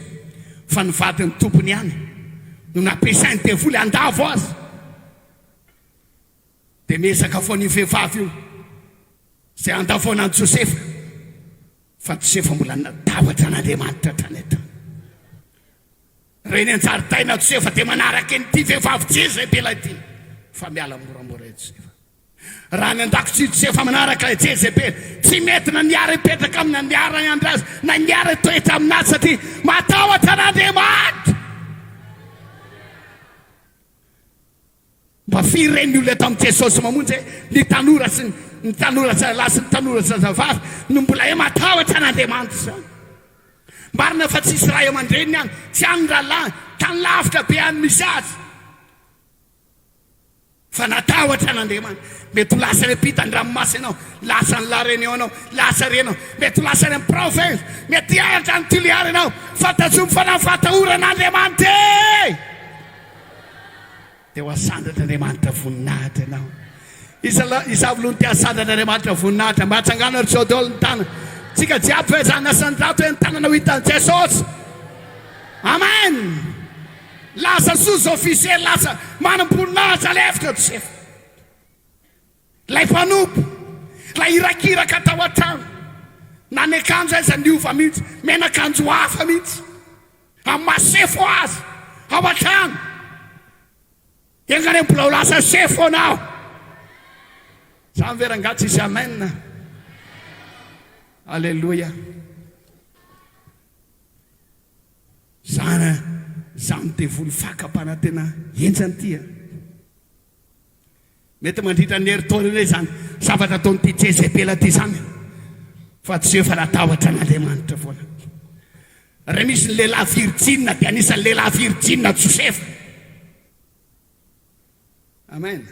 fa ny vadin'ny tompony ihany no nampiasainy devoly andavo azy. Dia miezaka foana io vehivavy io zay andafoana ny Josefa fa Josefa mbola natavatra an'Andriamanitra tany eto. Reny anjaridaina Josefa dia manaraka nyity vehivavy Jezebela ity fa miala moramora Josefa. Raha ny an-dakozy Josefa manaraka Jezebela tsy mety na niara hipetraka amina niara andrazy na niara toetra aminazy satria matahotra an'Andriamanitra. Mba firy reny olona eto amin'ny Jesosy mamonjy ny tanora sy ny tanora lahy sy ny tanora zazavavy no mbola matahotra an'Andriamanitra zany. Marina fa tsisy raha aman-dreniny any tsy any rahalahy tany lavitra be any misy azy fa natahotra an'Andriamanitra. Mety ho lasa ny mpita ny ranomasina ianao, lasa ny La Réunion ianao, lasa renao, mety ho lasa ny province, mety hiaratra ny Toliara ianao fa tazomy fanafatahoran'Andriamanitra dia ho asandratra Andriamanitra voninahitra ianao. Izavoloany tia asandratra Andriamanitra voninahitra mba hatsangana ry Jodolo ny tanana. Tsika jiaby hoe zany asandrato hoe ny tanana ho hitan'i Jesosy. Amen. Lasa sous-officier, lasa manam-poninahitra lefitra Josefa. Lay mpanompo, lay irakiraka tao an-trano. Na ny akanjo azy niova mihitsy, menakanjo hafa mihitsy. Amasefo azy ao an-trano. Engany mbola ho lasa sefo anao. Zany verangatsy izy amen. Alleluia. Zany devoly fakapana tena enjany tia. Mety mandritra ny heritony hoe zany zavatra ataon'ity Jezebela ty zany fa Josefa natahotra an'Andriamanitra foana. Raha misy ny lehilahy virgine dia anisan'ny lehilahy virgine Josefa. Amen.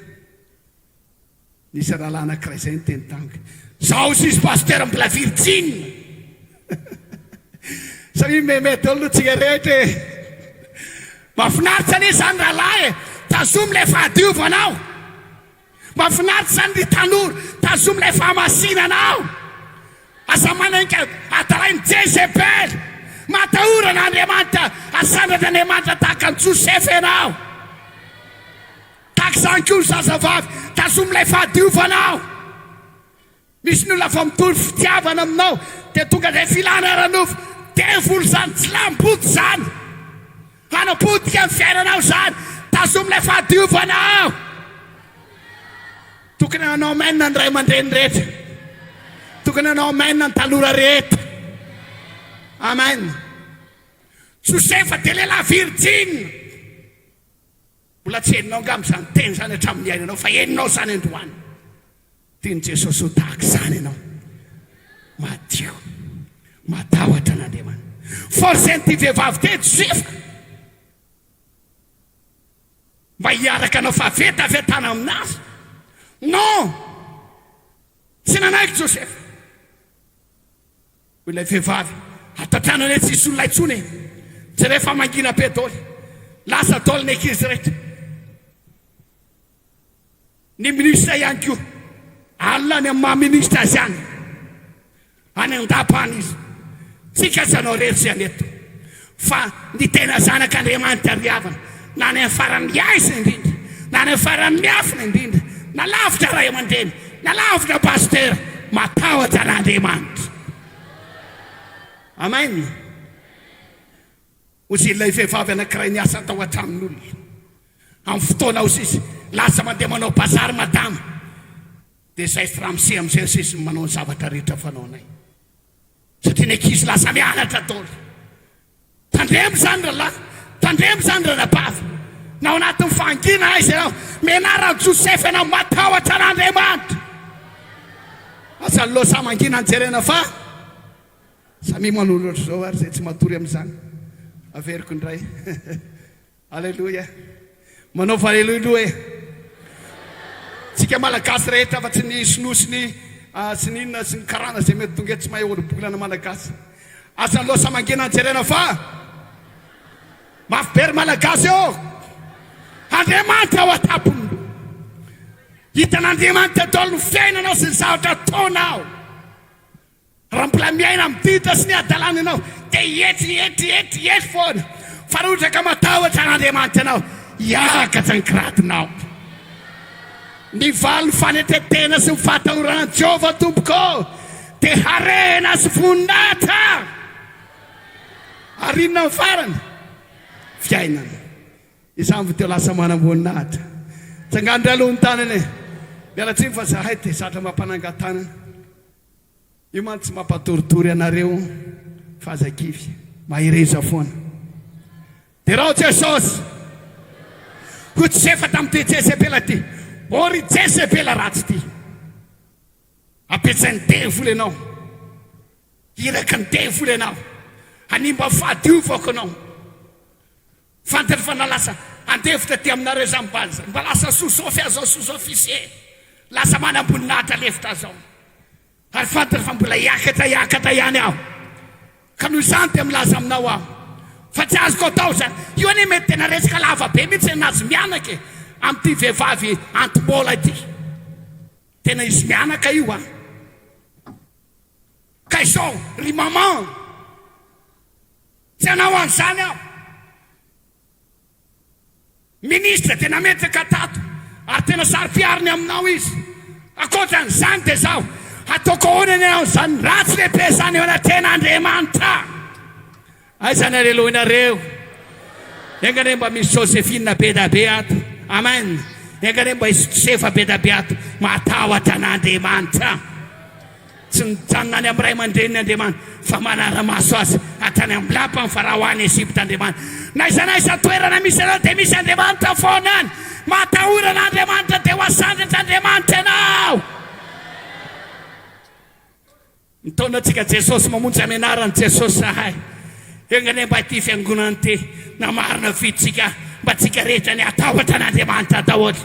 Nisy rahalahy anankiray izay ny teny tamiko. Zaho sisy pasteur mbola virgine. Satria mety olona tsika rehetra mahafinaritra anie zany rahalahy tazomy ilay fahadiovanao. Mahafinaritra zany ny tanora tazomy ilay fahamasinanao. Aza manaiky atarainy Jezebel matahorana Andriamanitra asandratra Andriamanitra tahaka ny Josefa ianao. Tahaka izany koa ny zazavavy tazomy ilay fahadiovanao. Misy ny olona fa mitory fitiavana aminao dia tonga izay filana ranofo devolo zany tsy lamboty zany. Hanapotika ny fiainanao zany tazomy ilay fahadiovanao. Tokony hanao maina ny ray aman-dreny rehetra. Tokony hanao maina ny tanora rehetra. Amen. Josefa dia lehilahy virgine. Mbola tsy heninao angamba zany teny zany hatramin'ny ainanao fa heninao zany androany. Tiany Jesosy ho tahaka izany ianao. Madio, matahotra an'Andriamanitra. Forcen'ity vehivavy te Josefa mba hiaraka anao fa vetavetana aminazy. Non, tsy nanaiky Josefa. Ilay vehivavy atatrano ane tsisy olona intsony e. Tsy rehefa mangina be dôly lasa dôly ny ankizy rehetra. Ny ministra ihany koa alina ny amin'ny maha-ministra azy any any andapany izy. Tsika tsy anao rehetra zany eto fa ny tena zanak'Andriamanitra riavana na ny farany aisa indrindra na ny farany miafina indrindra na lavitra ray aman-dreny na lavitra pasteur matahotra an'Andriamanitra. Amen. Ozy ilay vehivavy anankiray niasa tao an-tranon'olona amin'ny fotoana ozy izy lasa mandeha manao bazary madama dia izay ramose amin'izay sisy manao ny zavatra rehetra fanaonay satria ny ankizy lasa mianatra dôly. Tandremo zany rahalahy, tandremo zany ranabavy. Na ao anatin'ny fangina izy ianao menara Josefa ianao matahotra an'Andriamanitra. Asa ny losa mangina anjerena fa samy manolo ohatry zao ary zay tsy matory amin'izany. Averiko indray. Alleluia. Manaova alleluia e. Tsika malagasy rehetra fa tsy ny sinosiny sy ny inona sy ny karana zay mety tonga eto tsy mahay olo-bolana malagasy. Asa ny losa mangina anjerena fa mafy bery malagasy eo. Andriamanitra ao atapony. Hitan'Andriamanitra dôly ny fiainanao sy ny zavatra ataonao. Raha mbola miaina midita sy ny adalana ianao dia ety foana. Fa raha ohatra ka matahotra an'Andriamanitra ianao hiakatra ny kiratinao. ny valo fanetetena sy mifatahorana Jehova tompoko dia harena sy voninahitra ary inona ny farany fiainana izany vao teo lasa manam-boninahitra tsangandry alohan'ny tanany mialatsiny fa zahay dia zatra mampanangan-tanana io man tsy mampatoritory anareo fahazakivy mahireza foana dia raha Jesosy ho tsy sefa tamin'ity Jezebela ty ory Jezebela ratsy ty apetsany devoly ianao iraka ny devoly ianao hanimba fahadiovako anao fantany fa nalasa andevitra ty aminareo zany mba lasa sosofy azao sosofise lasa manamboninahitra lefitra zao ary fantany fa mbola iakatra ihany aho ka noho izany dia milaza aminao aho fa tsy azoko atao zany io anie mety tena resaka lava be mihitsy anazy mianaka amin'ity vehivavy antom-bola ity tena izy mianaka io ka izao ry maman tsy anao an'izany aho ministra tena metraka tato ary tena sary-piariny aminao izy akoatran'izany dia zaho ataoko honany ianao zany ratsy lehibe zany eo anaten'Andriamanitra aizany alelohanareo engane mba misy Josephine bedabe ato amen engane mba misy Josefa bedabe ato matahotra an'Andriamanitra tsy nijanona any amin'ny ray aman-dreniny Andriamanitra fa manara-maso azy hatrany amin'ny lapa ny farao any Ezipta Andriamanitra naizanaiza toerana misy anao dia misy Andriamanitra foana any matahorana Andriamanitra dia ho asandritra Andriamanitra ianao mitaonantsika Jesosy mamonjy amenarany Jesosy sahay engane mba ity fiangonana ty na marina fitsika mba tsika rehetra ny atahotra an'Andriamanitra daholo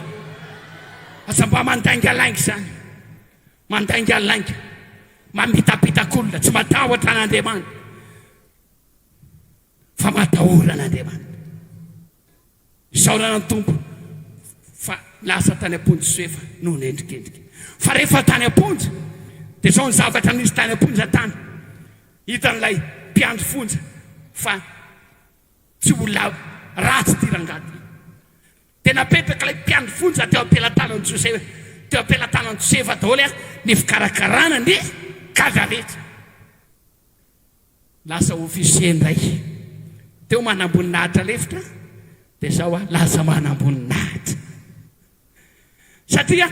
asa mba mandainga lainga zany mandainga lainga mamitapitak'olona tsy matahotra an'Andriamanitra fa matahora an'Andriamanitra isaorana ny tompo fa lasa tany am-ponjy soefa noho nendrikendrika fa rehefa tany am-ponjy dia zao ny zavatra nisy tany am-ponja tany hitan'ilay mpiandro fonja fa tsy olona ratsy ty rangaty tena petraka ilay mpiandro fonja teo am-pelatanany Josefa teo am-pelatanany Josefa daholo ny fikarakarana ny kaza rehetra lasa ofisier indray teo manamboninahitra lefitra dia zao lasa manamboninahitra satria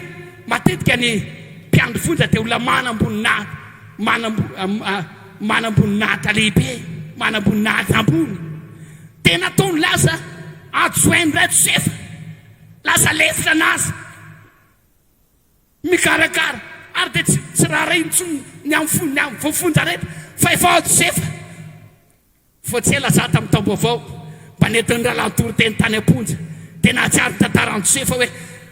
matetika ny mpiandro fonja dia olona manamboninahitra lehibe manamboninahitra ambony tena taony lasa adjoindray Josefa lasa lefitra anazy mikarakara ary dia tsy raha intsony ny amin'ny voafonja rehetra fa efa Josefa fa tsy ela za tamin'ny taom-baovao mba netiny rahalantoro teny tany am-ponja tena tsiary tantarany Josefa hoe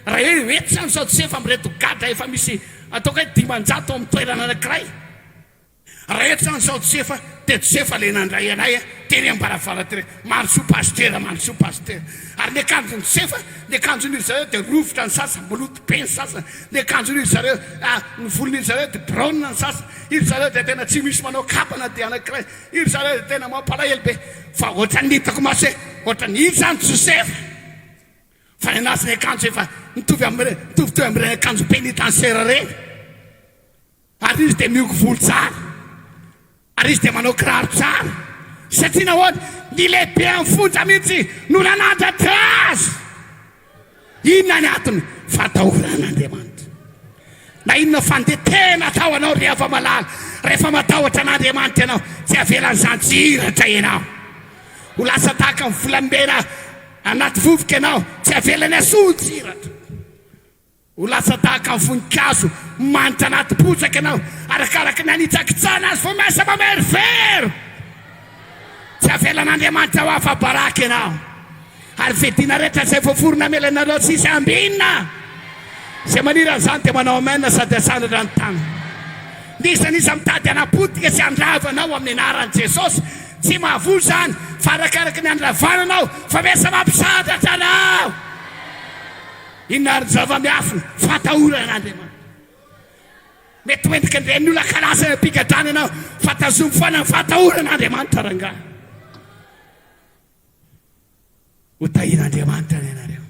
raha hoe ety zany zao Josefa amin'reto gadra efa misy ataoko hoe 500 amin'ny toerana anankiray raha ety zany zao Josefa dia Josefa le nandray anay teny ambaravaratra maro so pastera ary ny akanjony Josefa ny akanjon'iry zareo dia rovotra ny sasany moloto be ny sasany ny akanjon'iry zareo ny volon'iry zareo dia braun ny sasany iry zareo dia tena tsy misy manao kapana dia anankiray iry zareo dia tena mampalahelo be fa ohatra ny hitako maso hoe ohatra ny iry zany Josefa fa ny anazy ny akanjo efa mitovy amin'ireny akanjo pénitentiaire reny ary izy dia mihogo volo tsara ary izy dia manao kiraro tsara satria nahoana ny lehibe amin'ny fonja mihitsy no nanandratra azy inona ny atony fatahoran'Andriamanitra na inona fandetena atao anao rehefa malala rehefa matahotra an'Andriamanitra ianao tsy avelan'izany tsiratra ianao ho lasa tahaka ny volambena anaty vovoka ianao tsy avelany asoa tsiratra ho lasa tahaka ny voninkazo manitra anaty potsaka ianao arakaraka ny anitsakitsana azy vo miasa mamerifero tsy avelan'Andriamanitra ho afa-baraka ianao ary fedina rehetra izay voaforona amelanareo tsisy ambinina izay maniran'izany dia manao amena sady asandratra ny tany nisanisa mitady anapotika sy andravanao amin'ny anaran'i Jesosy tsy mahavory zany fa arakaraka ny andravananao fa miasa mampisandratra anao inona ary zava-miafina fatahoran'Andriamanitra mety hoentika indray ny olona kalasana mpigadrany ianao fa tazomy foana ny fatahoran'Andriamanitra rangahy ho tahiran'Andriamanitra ny ianareo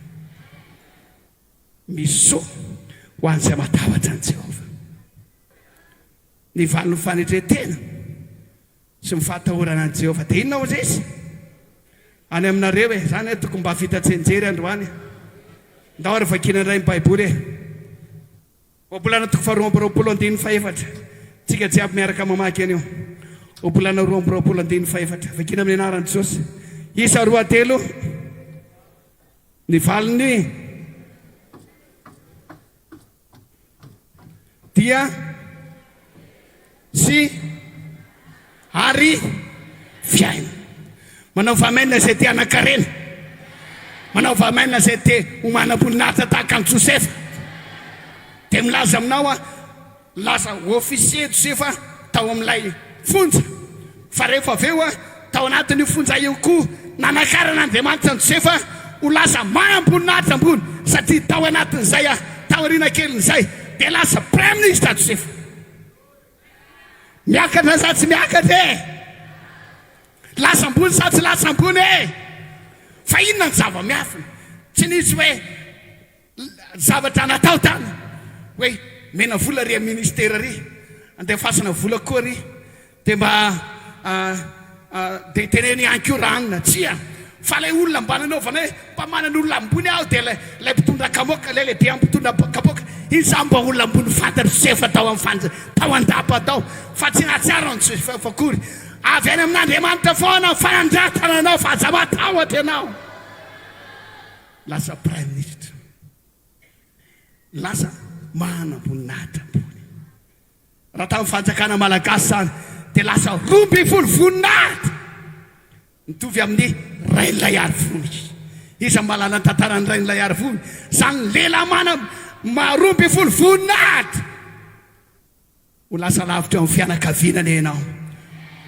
misy so ho an'izay matahotra ny Jehova. Ny valon'ny fanetretena sy mifahatahorana ny Jehova dia inona ozy izy any aminareo zany tokony mba fitatsenjery androany ndao ary vakina indray ny baiboly obolana toko faharoapolo andiny faefatra tsika jiaby miaraka mamaky anio obolana roapolo andiny faefatra vakina amin'ny anaran'i Jesosy isa roatelo ny valony dia sy ary fiaina manao vamaina zay te anakarena manao vamaina zay te homanam-boninahitra tahaka ny Josefa dia milaza aminao lasa ofisier Josefa tao amin'ilay fonja fa rehefa avy eo tao anatin'io fonja io koa nanakarana Andriamanitra ny Josefa ho lasa manam-boninahitra ambony satria tao anatin'izay tao ariana kelin'izay dia lasa prime ministre Josefa. Miakatra sa tsy miakatra lasa ambony sa tsy lasa ambony fa inona ny zava-miafina tsy nisy hoe zavatra natao tany hoe mena vola ry ministera ry andefasana vola koa ry dia mba dia teneny ankoranina tsia fa lay olona mba nanaovana hoe mba manan'olona ambony aho dia lay mpitondra kamoaka lay lehibe mpitondra kamoaka iza mba olona ambony fantatra Josefa tao amin'ny fanja tao andapa tao fa tsy natsara ny Josefa kory avy any amin'Andriamanitra foana fanandratana anao fa aza matahotra ianao lasa prime ministre lasa manam-boninahitra ambony raha tamin'ny fanjakana malagasy zany dia lasa roby folo voninahitra mitovy amin'ny rain'ilay arivony iza malana ny tantarany rain'ilay arivony zany lela maroby folo voninahitra ho lasa lavitra eo amin'ny fianakavianana ianao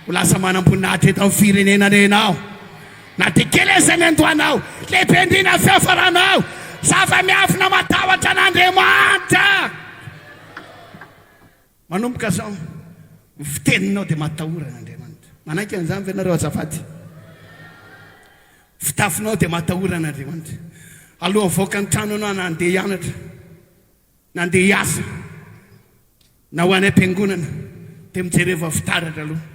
ho lasa manam-boninahitra eto amin'ny firenenana ianao na dia kely ezany andohanao lehibe indrina fiafaranao zava-miafina matahotra an'Andriamanitra manomboka zao fiteninao dia matahorana Andriamanitra manaiky an'izany venareo azafady fitafinao dia matahorana Andriamanitra aloha mivoaka ny trano anao na andeha hianatra na andeha hiasa na ho any am-piangonana dia mijereva fitaratra aloha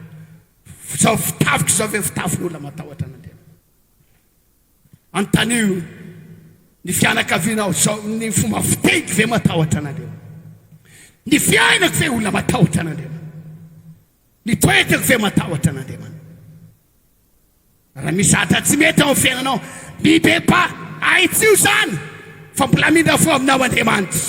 zao fitafiko zao ve fitafin'olona matahotra an'Andriamanitra antanio ny fianakavianao zao ny fomba fiteiky ve matahotra an'Andriamanitra ny fiainako ve olona matahotra an'Andriamanitra ny toetrako ve matahotra an'Andriamanitra raha misy atra tsy mety ao amin'ny fiainanao mibepa aitsio zany fa mbola mindra fo aminao Andriamanitra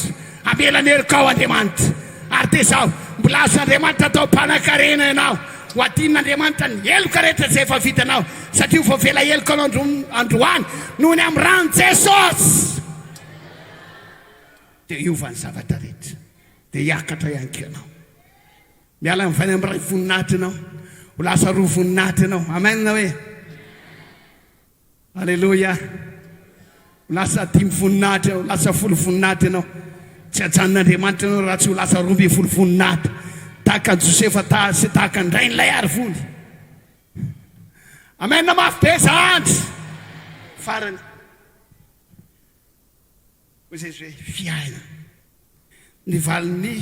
amelany herika ao Andriamanitra ary dia zao mbola azo Andriamanitra atao mpanakarena ianao ho adin'Andriamanitra ny heloka rehetra zay efa vitanao satria ho vela heloka anao androany noho ny amin'ny rano Jesosy dia iova ny zavatra rehetra dia hiakatra ihany koa ianao miala mivany amin'ny ray voninahitra ianao ho lasa roa voninahitra ianao amen na hoe alleloia ho lasa 10 voninahitra ianao lasa 10 voninahitra ianao tsy ajanon'Andriamanitra ianao raha tsy ho lasa 12 voninahitra tahaka ny Josefa sy tahaka ny rain'ilay arivony amen na mafy be zandry farany ho zay hoe fiaina ny valin'ny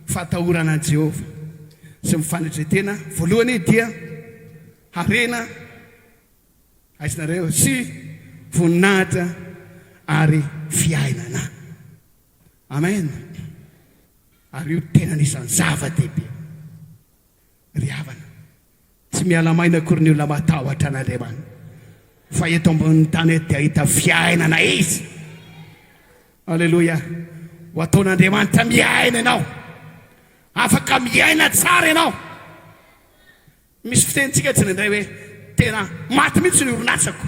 fahatahorana an' Jehova sy mifanetretena voalohany dia harena aisinareo sy voninahitra ary fiainana amen ary io tena nisan'ny zava-dehibe ry havana tsy miala maina akory ny olona matahotra an'Andriamanitra fa eto ambonin'ny tany eto dia ahita fiainana izy alleloia ho ataon'Andriamanitra miaina ianao afaka miaina tsara ianao misy fitenitsika tsy nindray hoe tena maty mihitsy ny orinasako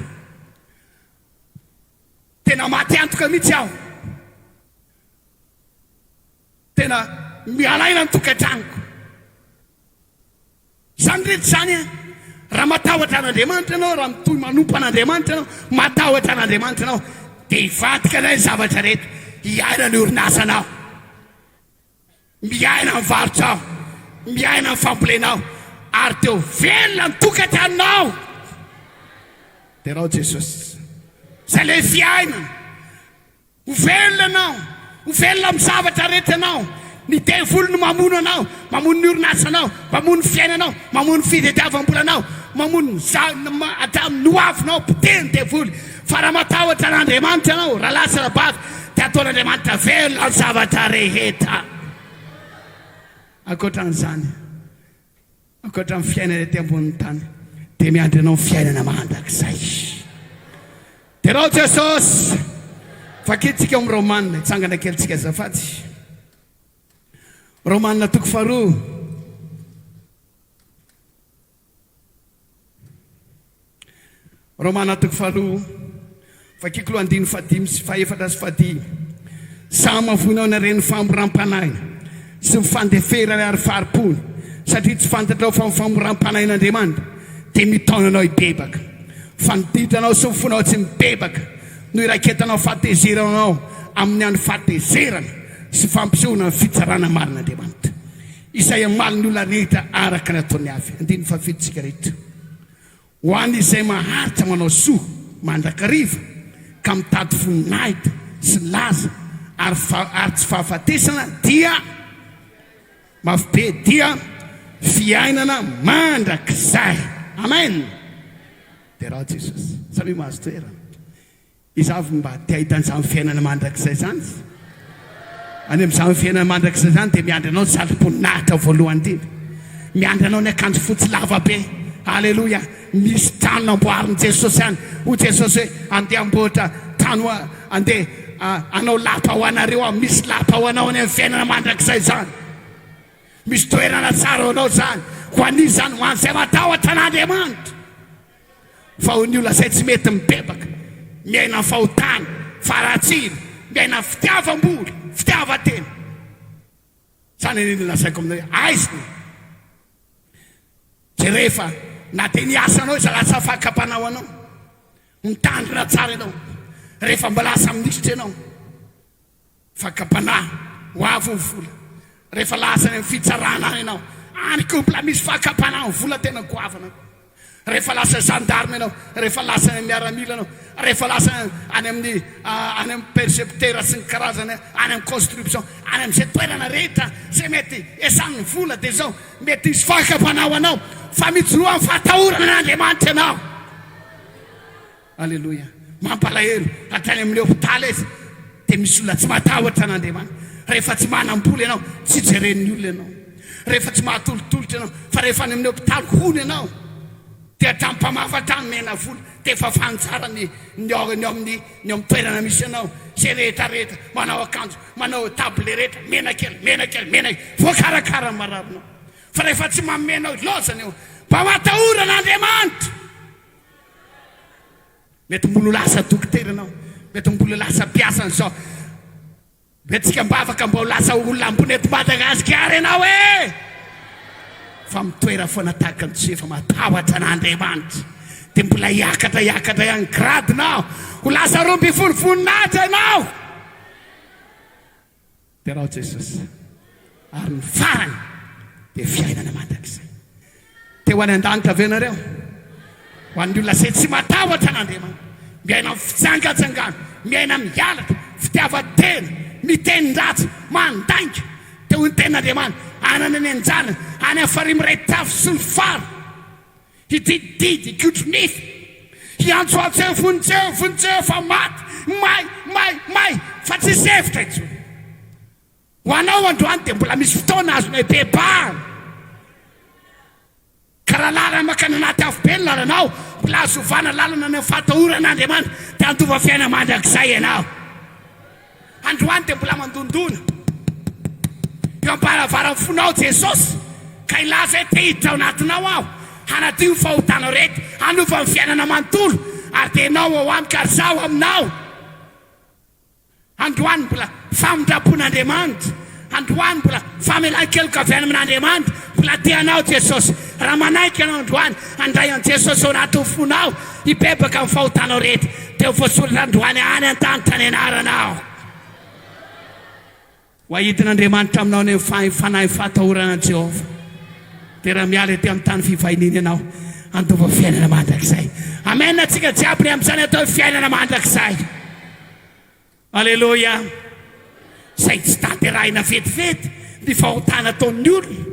tena maty antoka mihitsy aho tena mialaina ny tokantranoko zany rehetra zany raha matahotra an'Andriamanitra ianao raha mitohy manompo an'Andriamanitra ianao matahotra an'Andriamanitra ianao dia hivadika anay zavatra rehetra hiaina ny orinasanao miaina ny varotranao miaina ny fambolenao ary teo velona ny tokantranonao dia rao Jesosy zay le fiainana ho velona anao velona amin'ny zavatra rehetra anao. Ny devolo no mamono anao, mamono ny orinasa anao, mamono ny fiainanao, mamono ny fitadiavam-bolanao, mamono hatramin'ny hoavinao piteny devolo. Fa raha matahotra an'Andriamanitra anao, raha lasa rabavy, dia ataon'Andriamanitra velona ny zavatra rehetra. Ankoatran'izany, ankoatran'ny fiainana ety ambonin'ny tany, dia miandry anao ny fiainana mandrakizay. Dia rao Jesosy, fakitsika amin'ny Romanina, hitsangana kelitsika azafady. Romanina toko faharoa. Romanina toko faharoa, fakiko loha andiny fadimy sy faefatra sy fadimy. Samy mavonao na reny famoram-panaina sy mifandeferana ary faripony, satria tsy fantatrao fa famoram-panain'Andriamanitra dia mitaonanao hibebaka. Fanodidranao sy mifonao tsy mibebaka no iraketanao fahatezeranao amin'ny andro fahatezerana sy fampisehoana ny fitsarana marin'Andriamanitra. Izay amaly ny olona rehetra araka ny ataony avy. Andiny fafiditsika rehetra. Ho any izay maharitra manao soa mandrakariva ka mitady voninahitra sy laza ary tsy fahafatesana dia mafy be, dia fiainana mandrakizay. Amen. Dia raha Jesosy, samy mahazo toerana. Izavy mba tia hitan'izany fiainana mandrakizay zany. Any amin'izany fiainana mandrakizay zany dia miandry anao ny salim-poninahitra voalohany indrindra. Miandry anao ny akanjo fotsy lava be. Halleloja. Misy trano namboarin'i Jesosy any. Ho Jesosy hoe andeha amboatra trano, andeha anao lapa ho anareo. Misy lapa ho anao any amin'ny fiainana mandrakizay zany. Misy toerana tsara ho anao zany. Ho an'izy zany, ho an'izay matahotra an'Andriamanitra. Fa ho ny olona izay tsy mety mibebaka, miaina ny fahotana, faratsiny, miaina ny fitiavam-boly, fitiavan-tena. Zany ny lazaiko aminao hoe aiziny. Dia rehefa na dia ny asanao izy lasa fakapanao anao, mitandrina tsara ianao, rehefa mba lasa minisitra ianao, fakapanahy ho avy ny vola. Rehefa lasa ny fitsarana any ianao, any kopla misy fakapanahy ny vola tena goavana. Rehefa lasa gendarme ianao, rehefa lasa ny miaramila ianao, rehefa lasa any amin'ny perceptera sy ny karazany, any amin'ny construction, any amin'izay toerana rehetra izay mety esan'ny vola, dia zao mety hisy fakapanao anao, fa mijoroa amin'ny fahatahorana n'Andriamanitra ianao. Alleloja. Mampalahelo hatrany amin'ny hôpitaly izy dia misy olona tsy matahotra an'Andriamanitra. Rehefa tsy manam-bola ianao, tsy jeren'ny olona ianao. Rehefa tsy mahatolotolotra ianao, fa rehefa any amin'ny hôpitaly hony ianao, dia hatrampamafatra ny mena vola, dia efa fantsara ny amin'ny toerana misy ianao. Zay rehetra rehetra, manao akanjo, manao table rehetra, mena kely, voakarakara ny mararina. Fa rehefa tsy mamenao lozana eo, mba matahora n'Andriamanitra. Mety mbolo lasa dokotera ianao, mety mbolo lasa mpiasa n'izao, mety tsika mba afaka mba ho lasa olona ambony eto Madagasikara ianao e. Fa mitoera foana tahaka ny tsy efa matahotra n'Andriamanitra, dia mbola hiakatra ihany gradinao, ho lasa 12 voninahitra ianao. Dia raha Jesosy, ary ny farany dia fiainana mandrakizay. Dia ho any an-danitra avy ianareo, ho an'ny olona izay tsy matahotra n'Andriamanitra, miaina amin'ny fitsangatsangana, miaina mihalatra, fitiavan-tena, miteny-dratsy, mandainga, dia ho ny ten'Andriamanitra anana ny anjana, any amin'ny farimiray-tafy sy ny fara, hidididy, hikotro nify, hiantsoantseo, vonitseo, fa maty, may, fa tsy sevitra intsony. Ho anao androany dia mbola misy fotoana azonao hibebahana. Ka raha lalana makany anaty afo-be ny lalanao, mbola azovana lalana ny fahatahoran'Andriamanitra, dia andova fiaina mandrakizay ianao. Androany dia mbola mandondona eo am-baravarany fonao Jesosy, ka ilaza hoe te hiditra ao anatinao aho, hanadio ny fahotanao rehetra, hanova ny fiainana manontolo, ary dia ianao ao amiko ary zaho aminao. Androany mbola famindrapon'Andriamanitra, androany mbola famelan-keloka avy any amin'Andriamanitra, mbola tianao Jesosy. Raha manaiky ianao androany, handray an Jesosy ao anatin'ny fonao, hibebaka amin'ny fahotanao rehetra, dia ho voasoratra androany any an-danitra ny anaranao. Ho ahidin'Andriamanitra aminao ny fanahy fahatahorana Jehovah. Dia raha miala ety amin'ny tany fivahiniana ianao, andova fiainana mandrakizay. Amen. Atsika jiaby ny amin'izany atao fiainana mandrakizay. Alleluja. zay tsy tanterahina vetivety ny fahotana ataon'ny olona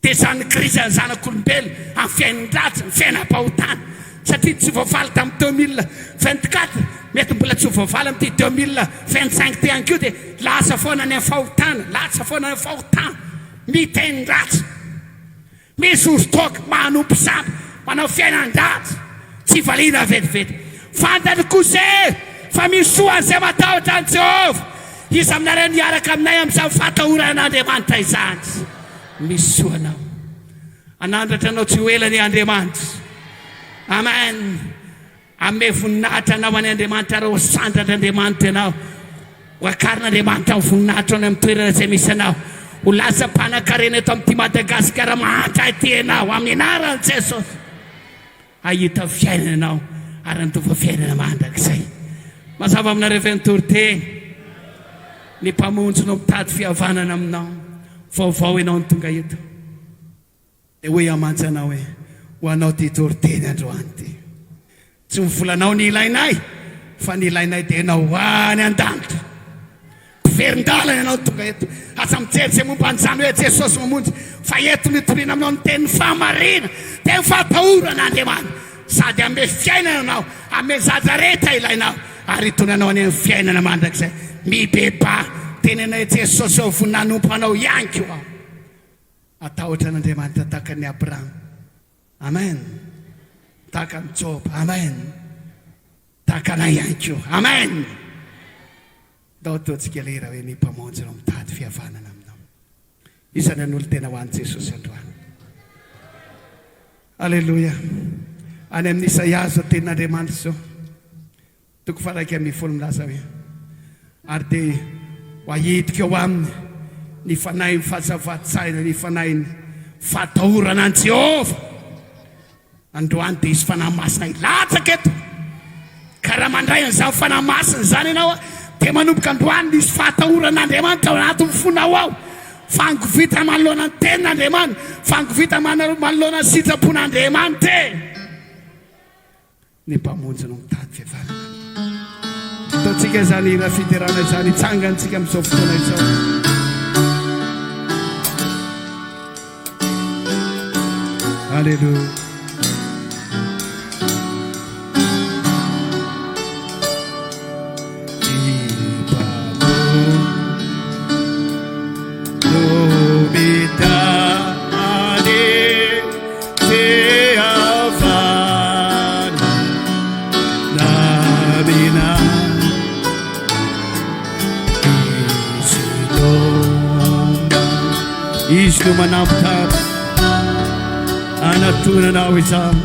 dia zany Kristy ny zanak'olombelona amin'ny fiainandratsy ny fiainam-pahotana satria tsy voavaly tamin'ny 2024 mety mbola tsy voavaly amin'ity 2025 ty ihany koa dia lasa foana ny fahotana lasa foana ny fahotana mitainin-dratsy misy ostoka manompo samby manao fiainan-dratsy tsy valiana vetivety fantany kosa fa misy soan'izay matahotra any Jehova izy aminareo niaraka aminay amin'izany fatahoran'Andriamanitra izany misy soanao anandratra anao tsy ho elany Andriamanitra amen ame voninahitra anao any Andriamanitra raha ho sandratr'Andriamanitra ianao ho akarin'Andriamanitra amin'ny voninahitra any amin'ny toerana izay misy anao ho lasa mpanan-karena eto amin'ity Madagasikara mahantra ity ianao amin'ny anaran'i Jesosy ahita fiainana ianao ary nitovy fiainana mandrakizay mazava aminareo ve ny Toriteny ny mpamonjy no mitady fihavanana aminao vaovao ianao ny tonga eto dia hoe amantsa anao hoe ho anao ty Toriteny androany ty tsy mivolanao ny ilainay fa ny ilainay dia ianao hoany an-danitra mpiverin-dalana ianao tonga eto asa mijery zay momba an'izany hoe Jesosy mamonjy fa eto nitoriana aminao ny tenin'ny fahamarina dia ny fatahoran'Andriamanitra sady ame fiainana anao ame zaza rehetra ilainao ary itonanao any amin'ny fiainana mandrakizay mibeba tenenay Jesosy ho nanompo anao ihany koa atahotra an'Andriamanitra tahaka ny Abrahama amen tahaka ny Job amen tahaka anay ihany koa amen dao ataontsika lera hoe ny mpamonjy no mitady fihavanana aminao isany an'olo tena ho an'i Jesosy androany alleluia any amin'ny Isaia zao tenin'Andriamanitra zao toko faraiky amin'ny folo milaza hoe ary dia ho ahidika eo aminy ny fanahy fahazavain-tsaina ny fanahy fatahorana an Jehova androany dia izy fanahy masina ilatsaka eto ka raha mandray an'izany fanahy masina zany ianao dia manomboka androany izy fatahoran'Andriamanitra ao anatin'ny fonao ao fangovita manoloana ny tenin'Andriamanitra fangovita manoloana ny sitrapon'Andriamanitra ny mpamonjy no mitady fihavanana ataontsika zany raha fiterana izany hitsangantsika amin'izao fotoana izao alleluia izy no manampotary anatonanao izany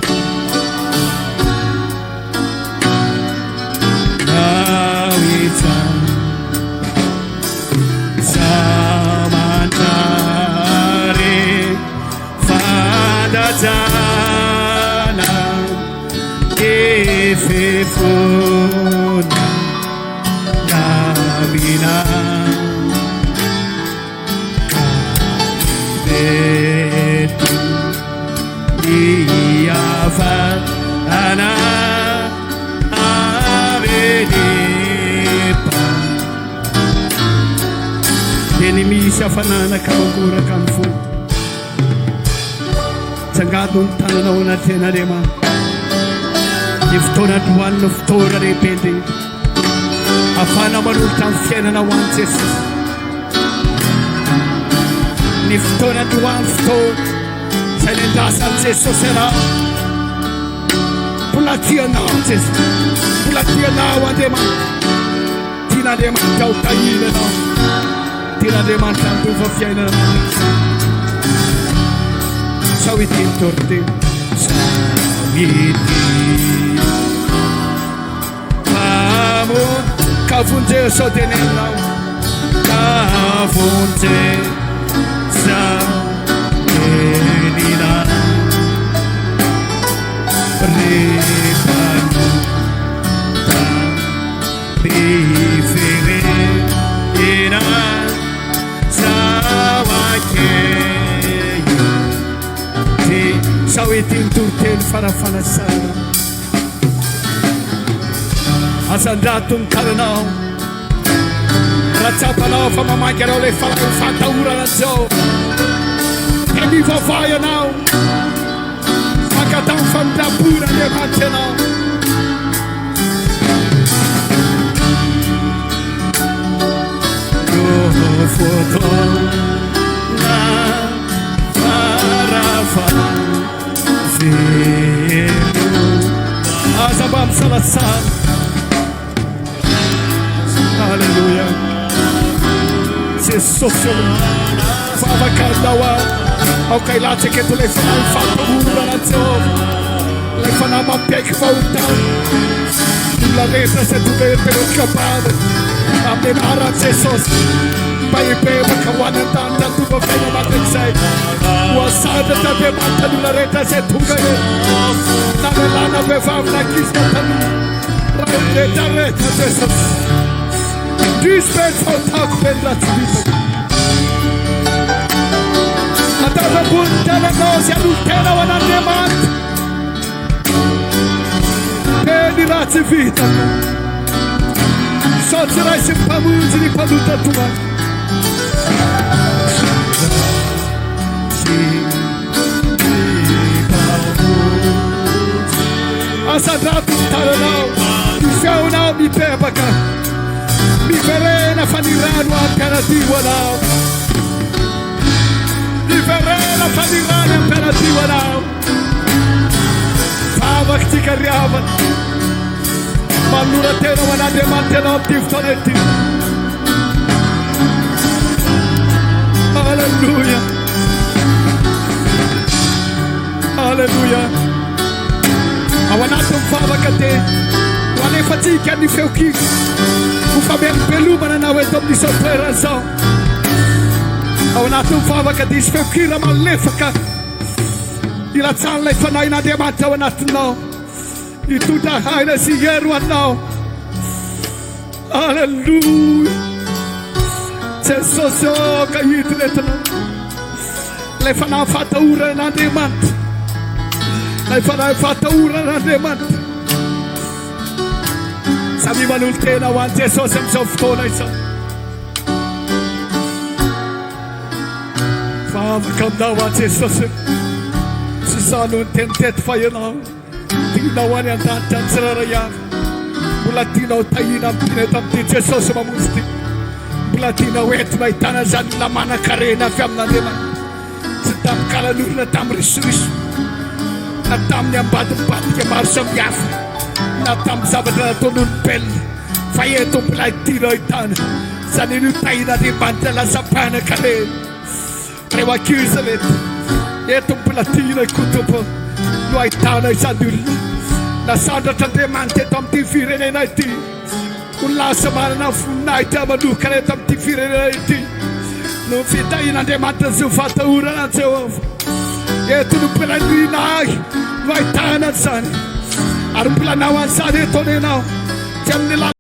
nao izany zamantare fandajana efefona namina ana avedepa teny misy hafanana karangoraka amin'ny fo tsangado ny tananao anaty Andriamanitra ny fotoana androany no fotoana lehibe indrindra afana manolotra amin'ny fiainanao any Jesosy ny fotoana androany fotoana zay nendrasan'i Jesosy ianao mbola tianao Jesosy mbola tianao Andriamanitra tian'Andriamanitra ho tahina anao tian'Andriamanitra handova fiainana mandrakizay sao ity ny Toriteny sao ity ka vonjeo sao tenenao ka vonjeo sao tenina repano ta prefere ina sawakeyo te sao ity ny Toriteny farafanasana asandrato ny karanao Ratsatanao fa mamaky anao le fataorana zao. Dia mivavay anao mankatao famindramporana Andriamanitra anao. Fotoana farafahavelona aza mba misalasala. Halleluja. Jesosy favakanao ao kailatsaka eto ilay fanahy fatahorana Jehova, ilay fanahy mampiaiky vahotany olona rehetra izay tonga epeloka bavy amin'ny anaran'i Jesosy. Mba hibebaka ho any an-danitra tonga fiaina mandrakizay hoasandratra Andriamanitra ny olona rehetra izay tonga eto na lelana vehivavy na ankizy na tanora raha rehetrarehetra Jesosy. Indrisy be ny fahotako be ny ratsy atavambony tenanao zay anolo-tena ho an'Andriamanitra. Be ny ratsy vitako sao tsy raisy ny mpamonjy ny mpanotra tomany. Asandrato ny tananao ny feonao mipebaka miverena fa ny rano ampianadio anao. Miverena fa ny rano ampianadio anao. Favaky tsika riavana manora tena ho an'Andriamanitra anao amin'ity fotoana ity. Halleluja. Halleluja. Ao anatin'ny mivavaka te ho alefatsika ny feokiko ho famelobelomana anao eto amin'izao toerana zao. Ao anatin'ny mivavaka dia isy feokira malefaka ilatsany ilay fanahin'Andriamanitra ao anatinao hitondra haina sy hery ho anao. Halleluja. Jesosy ka hity retinao ilay fanahy fatahorana n'Andriamanitra, ilay fanahy fatahorana n'Andriamanitra. Samy manolo tena ho an'i Jesosy amin'izao fotoana izao. Favaka aminao ho an'i Jesosy. Tsy izao no ny tenitety fa ianao tianao any an-danitra ny tsirairay avy. Mbola tianao tahina amin'ity eto amin'ity Jesosy mamonjy ity. Mbola tianao ento mahitana zany la manan-karena avy amin'Andriamanitra. Tsy tamikalan'olona tamin'ny risoriso na tamin'ny ambadimbadika maro samihafa na tamin'ny zavatra nataon'olombelona, fa eto mbola tianao ahitana zany io tahin'Andriamanitra lasa mpanan-karena. Reo ankizy reto eto mbola tianao kotompo no ahitana izany olona nasandratra Andriamanitra eto amin'ity firenena ity ho lasa manana voninahitra manokana eto amin'ity firenena ity no fitahin'Andriamanitra zay ho fatahorana Jehova. Eto no mbola ninahy no ahitana an'izany ary mbola nao an'izany eto anenao.